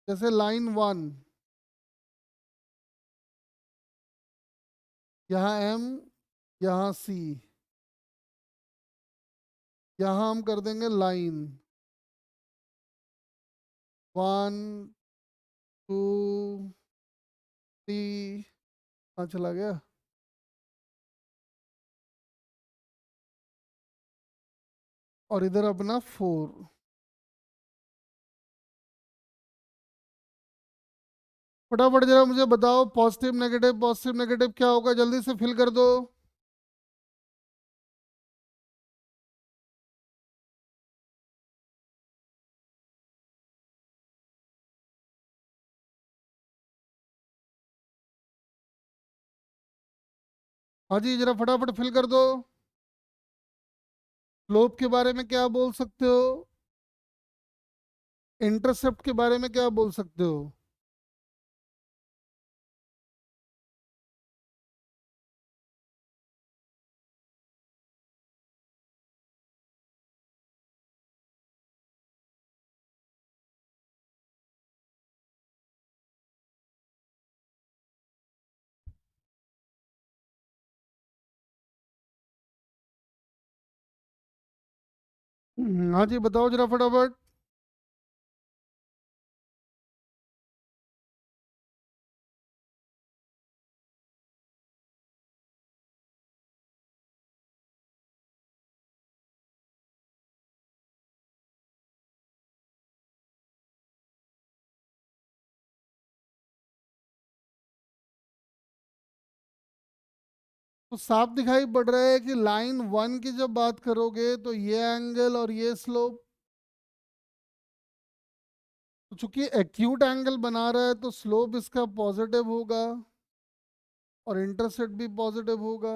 जैसे लाइन वन, यहाँ एम, यहाँ सी, यहाँ हम कर देंगे लाइन वन, टू, थ्री। कहाँ चला गया? और इधर अपना फोर। फटाफट जरा मुझे बताओ, पॉजिटिव नेगेटिव क्या होगा, जल्दी से फिल कर दो। हाँ जी, जरा फटाफट फिल कर दो। स्लोप के बारे में क्या बोल सकते हो? इंटरसेप्ट के बारे में क्या बोल सकते हो? हाँ जी, बताओ जरा फटाफट। तो साफ दिखाई पड़ रहा है कि लाइन वन की जब बात करोगे तो ये एंगल और ये स्लोप, तो चूंकि एक्यूट एंगल बना रहा है तो स्लोप इसका पॉजिटिव होगा और इंटरसेप्ट भी पॉजिटिव होगा।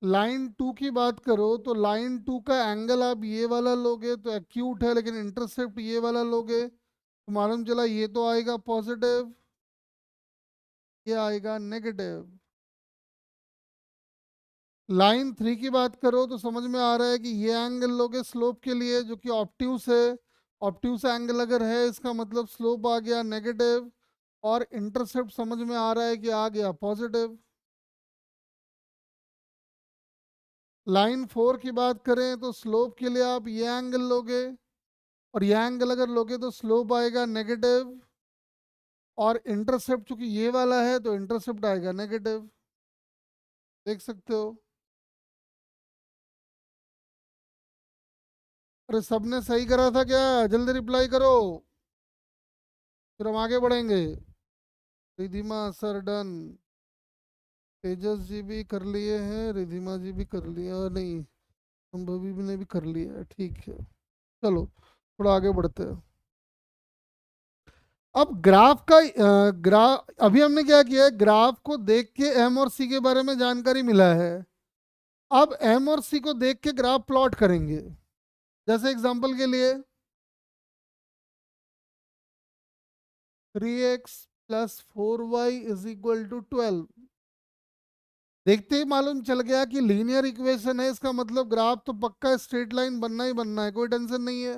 लाइन टू की बात करो तो लाइन टू का एंगल आप ये वाला लोगे तो एक्यूट है, लेकिन इंटरसेप्ट ये वाला लोगे तो मालूम चला ये तो आएगा पॉजिटिव, ये आएगा नेगेटिव। लाइन थ्री की बात करो तो समझ में आ रहा है कि ये एंगल लोगे स्लोप के लिए जो कि ऑब्ट्यूस है। ऑब्ट्यूस एंगल अगर है इसका मतलब स्लोप आ गया नेगेटिव, और इंटरसेप्ट समझ में आ रहा है कि आ गया पॉजिटिव। लाइन फोर की बात करें तो स्लोप के लिए आप ये एंगल लोगे, और ये एंगल अगर लोगे तो स्लोप आएगा नेगेटिव, और इंटरसेप्ट चूंकि ये वाला है तो इंटरसेप्ट आएगा नेगेटिव। देख सकते हो। अरे सबने सही करा था क्या? जल्दी रिप्लाई करो, फिर हम आगे बढ़ेंगे। Ridhima sir done. तेजस जी भी कर लिए हैं, रिधिमा जी भी कर लिया, नहीं संभवी भी ने भी कर लिया है, ठीक है। चलो थोड़ा आगे बढ़ते हैं। अब ग्राफ का ग्राफ अभी हमने क्या किया है, ग्राफ को देख के एम और सी के बारे में जानकारी मिला है। अब एम और सी को देख के ग्राफ प्लॉट करेंगे। जैसे एग्जांपल के लिए 3x plus 4y is equal to 12। देखते ही मालूम चल गया कि लीनियर इक्वेशन है, इसका मतलब ग्राफ तो पक्का स्ट्रेट लाइन बनना ही बनना है, कोई टेंशन नहीं है।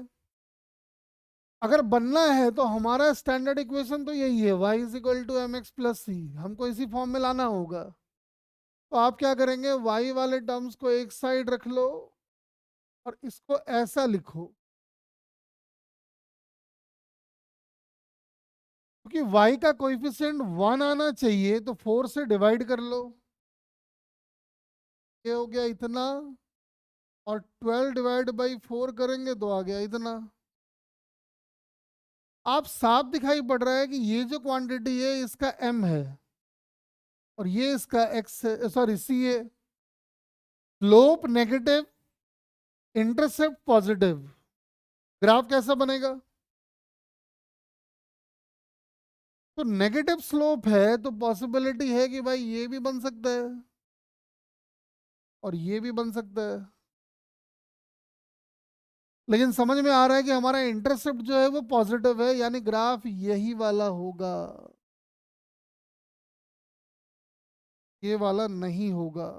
अगर बनना है तो हमारा स्टैंडर्ड इक्वेशन तो यही है, y is equal to M X plus C, हमको इसी फॉर्म में लाना होगा। तो आप क्या करेंगे, y वाले टर्म्स को एक साइड रख लो और इसको ऐसा लिखो, क्योंकि y का कोएफिशिएंट 1 आना चाहिए तो 4 से डिवाइड कर लो, ये हो गया इतना, और 12 डिवाइड बाई 4 करेंगे तो आ गया इतना। आप साफ दिखाई पड़ रहा है कि ये जो क्वांटिटी है इसका m है और ये इसका x है, सॉरी c है। Slope negative, intercept positive, graph कैसा बनेगा? तो नेगेटिव स्लोप है तो पॉसिबिलिटी है कि भाई ये भी बन सकता है और ये भी बन सकता है, लेकिन समझ में आ रहा है कि हमारा इंटरसेप्ट जो है वो पॉजिटिव है, यानी ग्राफ यही वाला होगा, ये वाला नहीं होगा।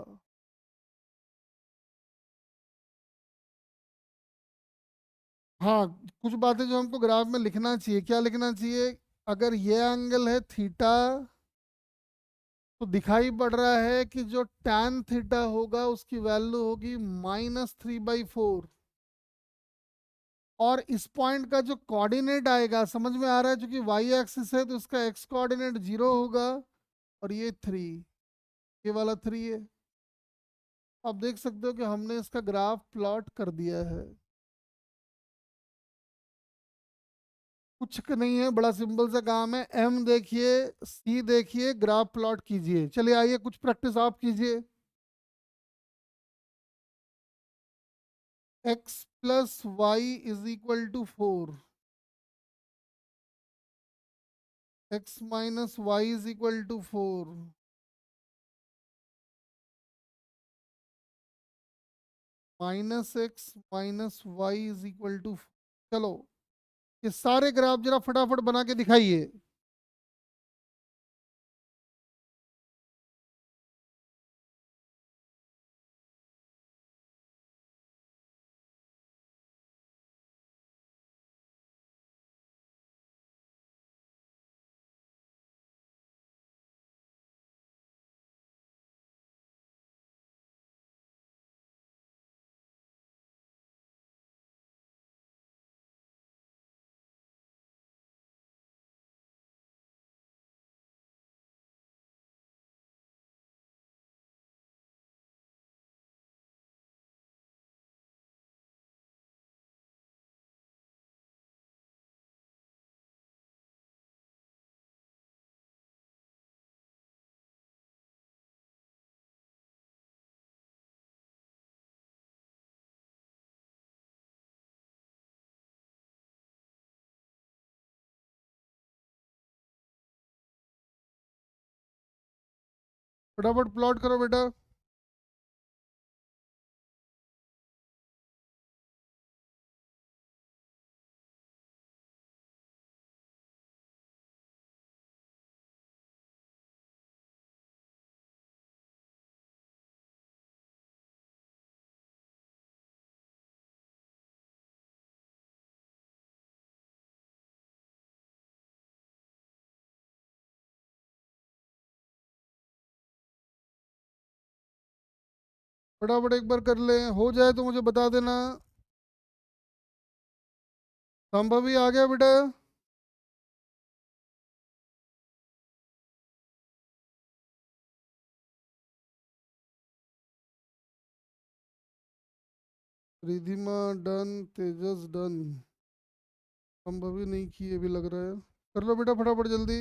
हाँ, कुछ बातें जो हमको ग्राफ में लिखना चाहिए, क्या लिखना चाहिए? अगर ये एंगल है थीटा तो दिखाई पड़ रहा है कि जो tan थीटा होगा उसकी वैल्यू होगी -3/4, और इस पॉइंट का जो कोऑर्डिनेट आएगा समझ में आ रहा है, क्योंकि वाई एक्सिस है तो इसका एक्स कोऑर्डिनेट 0 होगा, और ये 3, ये वाला 3 है। आप देख सकते हो कि हमने इसका ग्राफ प्लॉट कर दिया है। कुछ नहीं है, बड़ा सिंपल सा काम है। एम देखिए, सी देखिए, ग्राफ प्लॉट कीजिए। चलिए आइए कुछ प्रैक्टिस आप कीजिए। x plus y is equal to 4, x minus y is equal to 4, -x - y = चलो ये सारे ग्राफ जरा फटाफट बना के दिखाइए। फटाफट प्लॉट करो बेटा। फटाफट एक बार कर ले, हो जाए तो मुझे बता देना। संभव ही आ गया बेटा। रिधिमा डन, तेजस डन। संभव ही नहीं किए भी लग रहा है। कर लो बेटा फटाफट जल्दी।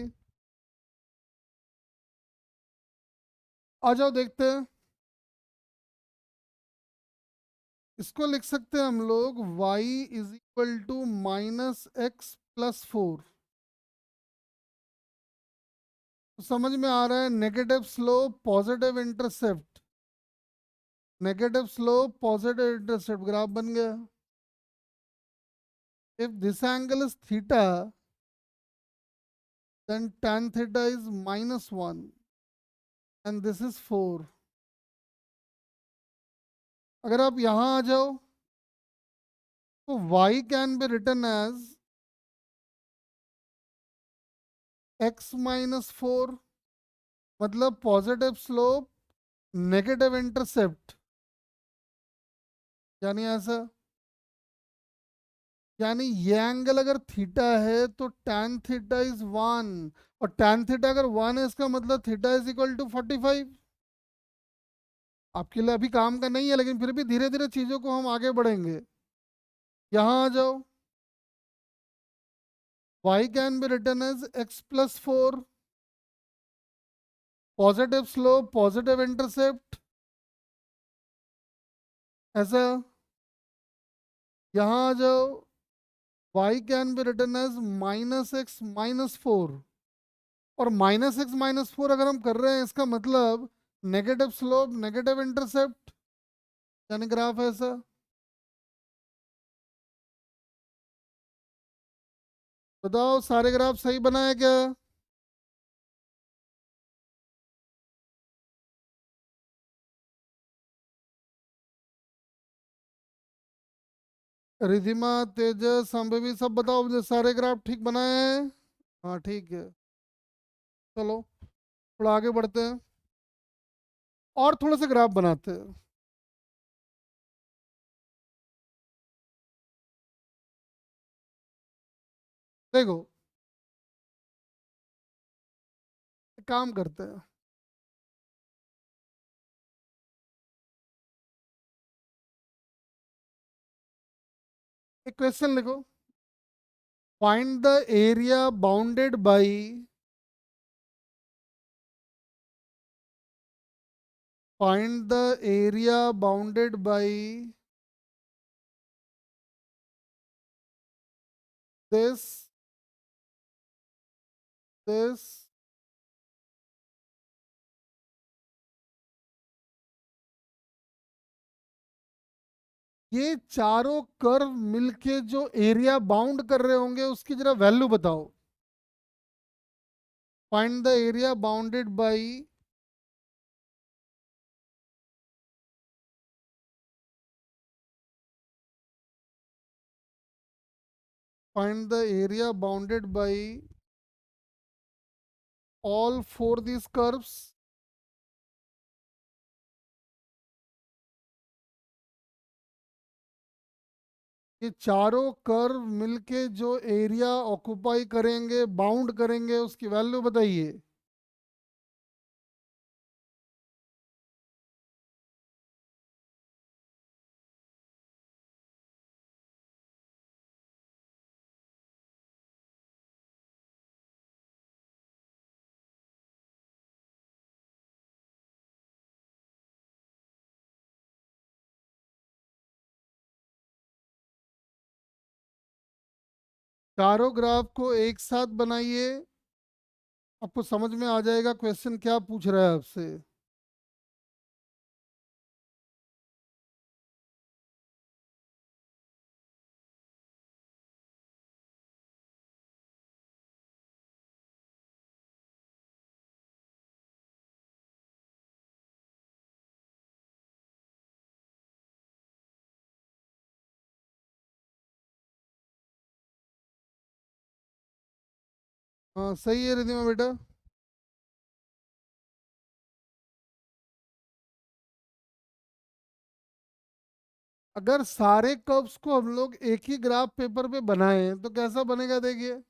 आ जाओ देखते हैं। इसको लिख सकते हैं हम लोग y = -x+4। तो समझ में आ रहा है, negative slope positive intercept, negative slope positive intercept graph बन गया। If this angle is theta then tan theta is -1 and this is 4। अगर आप यहां आ जाओ तो y can be written as x-4, मतलब पॉजिटिव स्लोप नेगेटिव इंटरसेप्ट, यानी ऐसा। यानी ये एंगल अगर थीटा है तो tan थीटा इज 1, और tan थीटा अगर 1 है इसका मतलब थीटा इज इक्वल टू 45। आपके लिए अभी काम का नहीं है, लेकिन फिर भी धीरे धीरे चीजों को हम आगे बढ़ेंगे। यहां आ जाओ, y can be written as x+4, positive slope positive intercept, ऐसा। यहां आ जाओ, y can be written as -x - 4, और -x - 4 अगर हम कर रहे हैं इसका मतलब नेगेटिव स्लोप नेगेटिव इंटरसेप्ट, यानी ग्राफ ऐसा। बताओ सारे ग्राफ सही बनाए क्या? रिधिमा, तेजस, संभवी, सब बताओ मुझे, सारे ग्राफ ठीक बनाए हैं? हाँ ठीक है। चलो थोड़ा आगे बढ़ते हैं और थोड़े से ग्राफ बनाते हैं। देखो एक काम करते हैं, एक क्वेश्चन लिखो। Find the area bounded by, find the area bounded by this, this, ये चारों कर्व मिलके जो एरिया बाउंड कर रहे होंगे उसकी जरा वैल्यू बताओ। Find the area bounded by find the area bounded by all four these curves। ये चारों कर्व मिलके जो एरिया ऑक्युपाई करेंगे बाउंड करेंगे उसकी वैल्यू बताइए। चारों ग्राफ को एक साथ बनाइए, आपको समझ में आ जाएगा क्वेश्चन क्या पूछ रहा है आपसे। हाँ सही है रिधिमा बेटा। अगर सारे कर्व्स को हम लोग एक ही ग्राफ पेपर पे बनाएं तो कैसा बनेगा देखिए।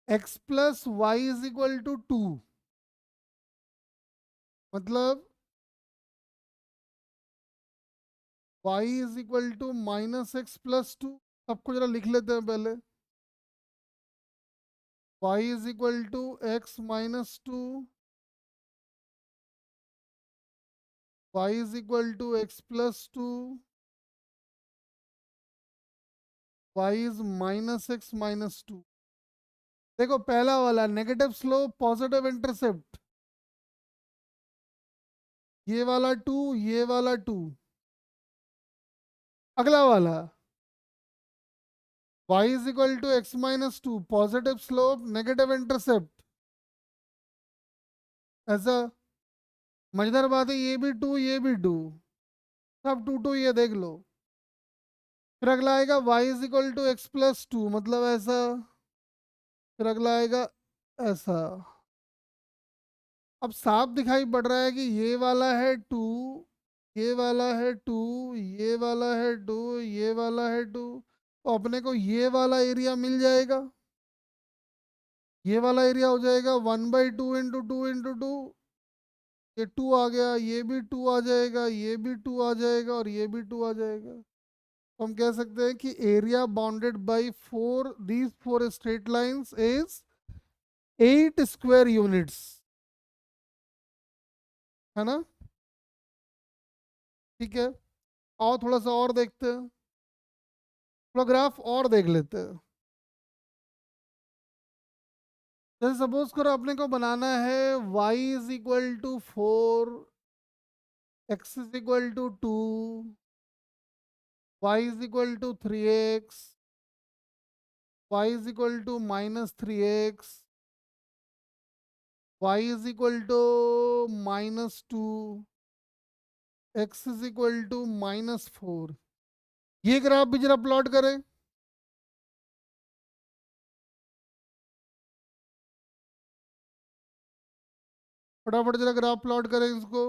x plus y is equal to 2, मतलब y is equal to minus x plus 2। सबको जरा लिख लेते हैं पहले। y is equal to x minus 2, y is equal to x plus 2, y is minus x minus 2। देखो पहला वाला नेगेटिव स्लोप पॉजिटिव इंटरसेप्ट, ये वाला 2, ये वाला 2। अगला वाला y is equal to x minus 2, positive slope negative intercept. ऐसा मजेदार बात है, ये भी 2 ये भी 2, सब 2 2 ये देख लो। फिर अगला आएगा y is equal to x plus 2, मतलब ऐसा। फिर अगला आएगा ऐसा। अब साफ दिखाई पड़ रहा है कि ये वाला है 2, ये वाला है 2, ये वाला है 2, ये वाला है 2। तो अपने को ये वाला एरिया मिल जाएगा, ये वाला एरिया हो जाएगा 1/2 × 2 × 2। ये 2 आ गया, ये भी 2 आ जाएगा, ये भी 2 आ जाएगा और ये भी 2 आ जाएगा। तो हम कह सकते हैं कि area bounded by four these four straight lines is 8 square units, है ना। ठीक है, और थोड़ा सा और देखते हैं, थोड़ा ग्राफ और देख लेते हैं। जैसे सपोज करो अपने को बनाना है y is equal to 4, x is equal to 2, y is equal to 3x, y is equal to -3x, y is equal to -2, x is equal to -4। ये ग्राफ भी जरा प्लॉट करें। फटाफट जरा ग्राफ प्लॉट करें इसको।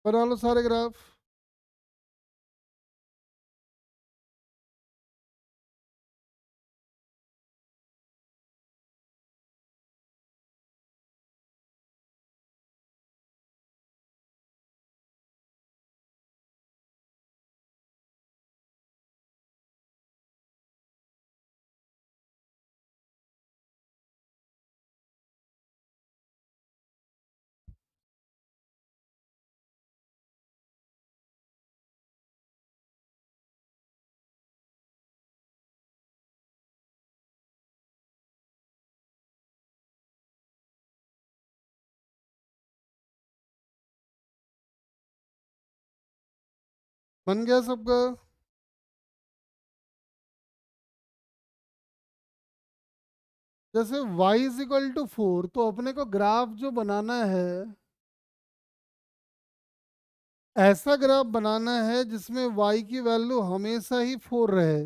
बना लो सारे ग्राफ। बन गया सबका। जैसे y इज इक्वल टू 4, तो अपने को ग्राफ जो बनाना है, ऐसा ग्राफ बनाना है जिसमें y की वैल्यू हमेशा ही 4 रहे।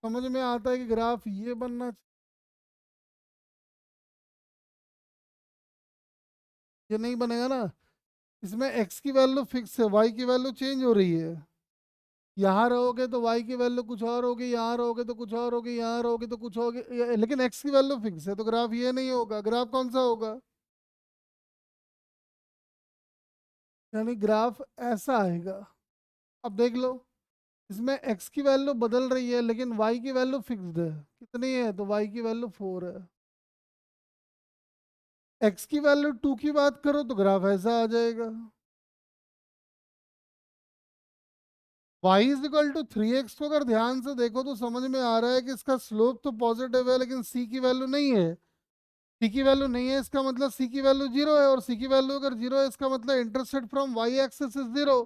समझ में आता है कि ग्राफ ये बनना ये नहीं बनेगा ना। इसमें x की वैल्यू फिक्स है, y की वैल्यू चेंज हो रही है। यहाँ रहोगे तो y की वैल्यू कुछ और होगी, यहाँ रहोगे तो कुछ और होगी, यहाँ रहोगे तो कुछ होगी, लेकिन x की वैल्यू फिक्स है, तो ग्राफ ये नहीं होगा। ग्राफ कौन सा होगा? यानी ग्राफ ऐसा आएगा। अब देख लो, इसमें x की वैल्यू बदल रही है लेकिन y की वैल्यू फिक्स्ड है। कितनी है? तो y की वैल्यू 4 है। x की वैल्यू 2 की बात करो तो ग्राफ ऐसा आ जाएगा। y is equal to 3x को अगर ध्यान से देखो तो समझ में आ रहा है कि इसका स्लोप तो पॉजिटिव है लेकिन c की वैल्यू नहीं है। c की वैल्यू नहीं है इसका मतलब c की वैल्यू जीरो है, और c की वैल्यू अगर जीरो है इसका मतलब intercept from y axis is zero.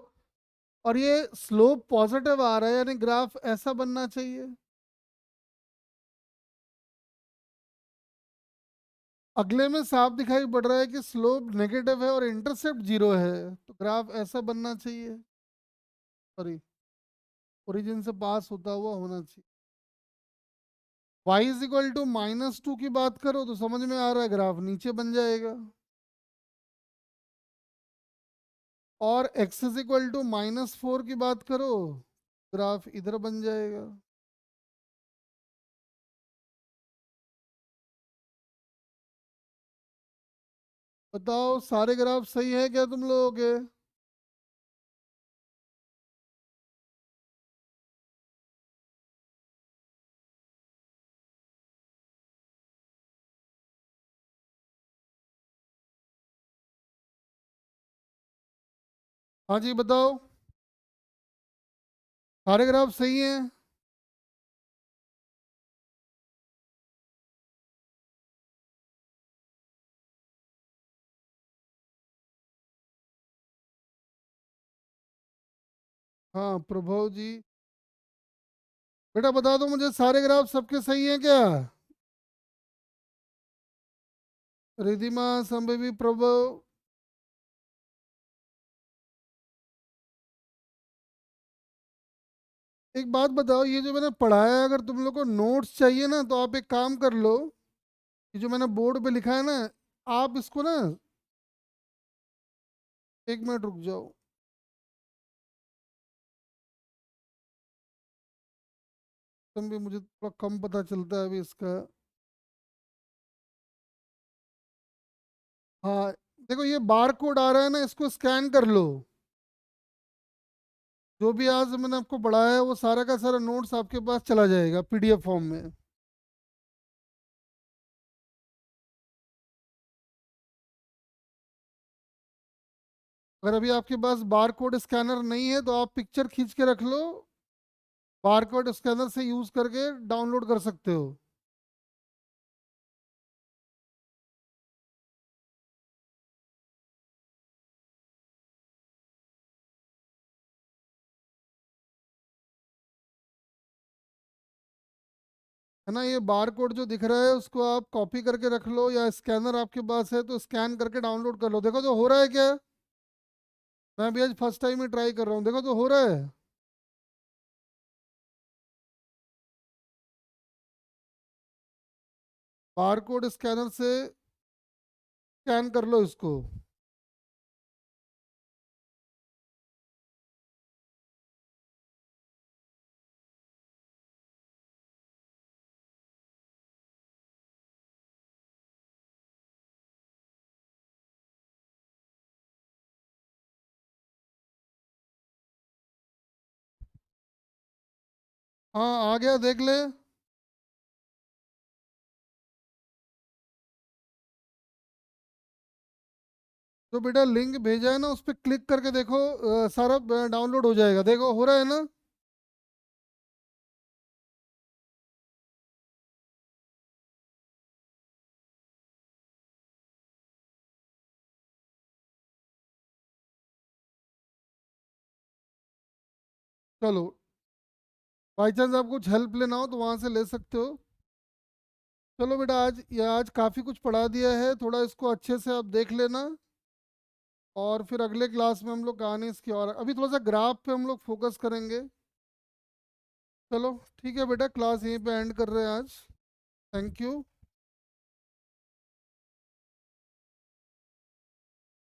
और ये स्लोप पॉजिटिव आ रहा है यानी ग्राफ ऐसा बनना चाहिए। अगले में साफ दिखाई पड़ रहा है कि स्लोप नेगेटिव है और इंटरसेप्ट जीरो है, तो ग्राफ ऐसा बनना चाहिए। सॉरी, ओरिजिन से पास होता हुआ होना चाहिए। y इज इक्वल टू -2 की बात करो तो समझ में आ रहा है ग्राफ नीचे बन जाएगा। और x इज इक्वल टू -4 की बात करो, ग्राफ इधर बन जाएगा। बताओ सारे ग्राफ सही है क्या तुम लोगों के? हाँ जी बताओ। सारे ग्राफ सही हैं? हाँ प्रभु जी। बेटा बता दो मुझे, सारे ग्राफ सबके सही हैं क्या? रिधिमा, संभवी, प्रभु। एक बात बताओ, ये जो मैंने पढ़ाया है, अगर तुम लोग को नोट्स चाहिए ना तो आप एक काम कर लो। ये जो मैंने बोर्ड पे लिखा है ना, आप इसको ना, एक मिनट रुक जाओ। तुम भी, मुझे थोड़ा कम पता चलता है अभी इसका। हाँ, देखो ये बार कोड आ रहा है ना, इसको स्कैन कर लो। जो भी आज मैंने आपको पढ़ाया है वो सारा का सारा नोट्स आपके पास चला जाएगा पीडीएफ फॉर्म में। अगर अभी आपके पास बार कोड स्कैनर नहीं है तो आप पिक्चर खींच के रख लो, बार कोड स्कैनर से यूज करके डाउनलोड कर सकते हो। है ना, ये बार कोड जो दिख रहा है उसको आप कॉपी करके रख लो, या स्कैनर आपके पास है तो स्कैन करके डाउनलोड कर लो। देखो तो हो रहा है क्या? मैं भी आज फर्स्ट टाइम ही ट्राई कर रहा हूँ, देखो तो हो रहा है। बार कोड स्कैनर से स्कैन कर लो इसको। हाँ आ गया, देख ले। तो बेटा लिंक भेजा है ना, उस पर क्लिक करके देखो, सारा डाउनलोड हो जाएगा, देखो हो रहा है ना। चलो, बाई चांस आप कुछ हेल्प लेना हो तो वहां से ले सकते हो। चलो बेटा, आज काफ़ी कुछ पढ़ा दिया है, थोड़ा इसको अच्छे से आप देख लेना। और फिर अगले क्लास में हम लोग कहानी इसकी, और अभी थोड़ा सा ग्राफ पे हम लोग फोकस करेंगे। चलो ठीक है बेटा, क्लास यहीं पे एंड कर रहे हैं आज। Thank you.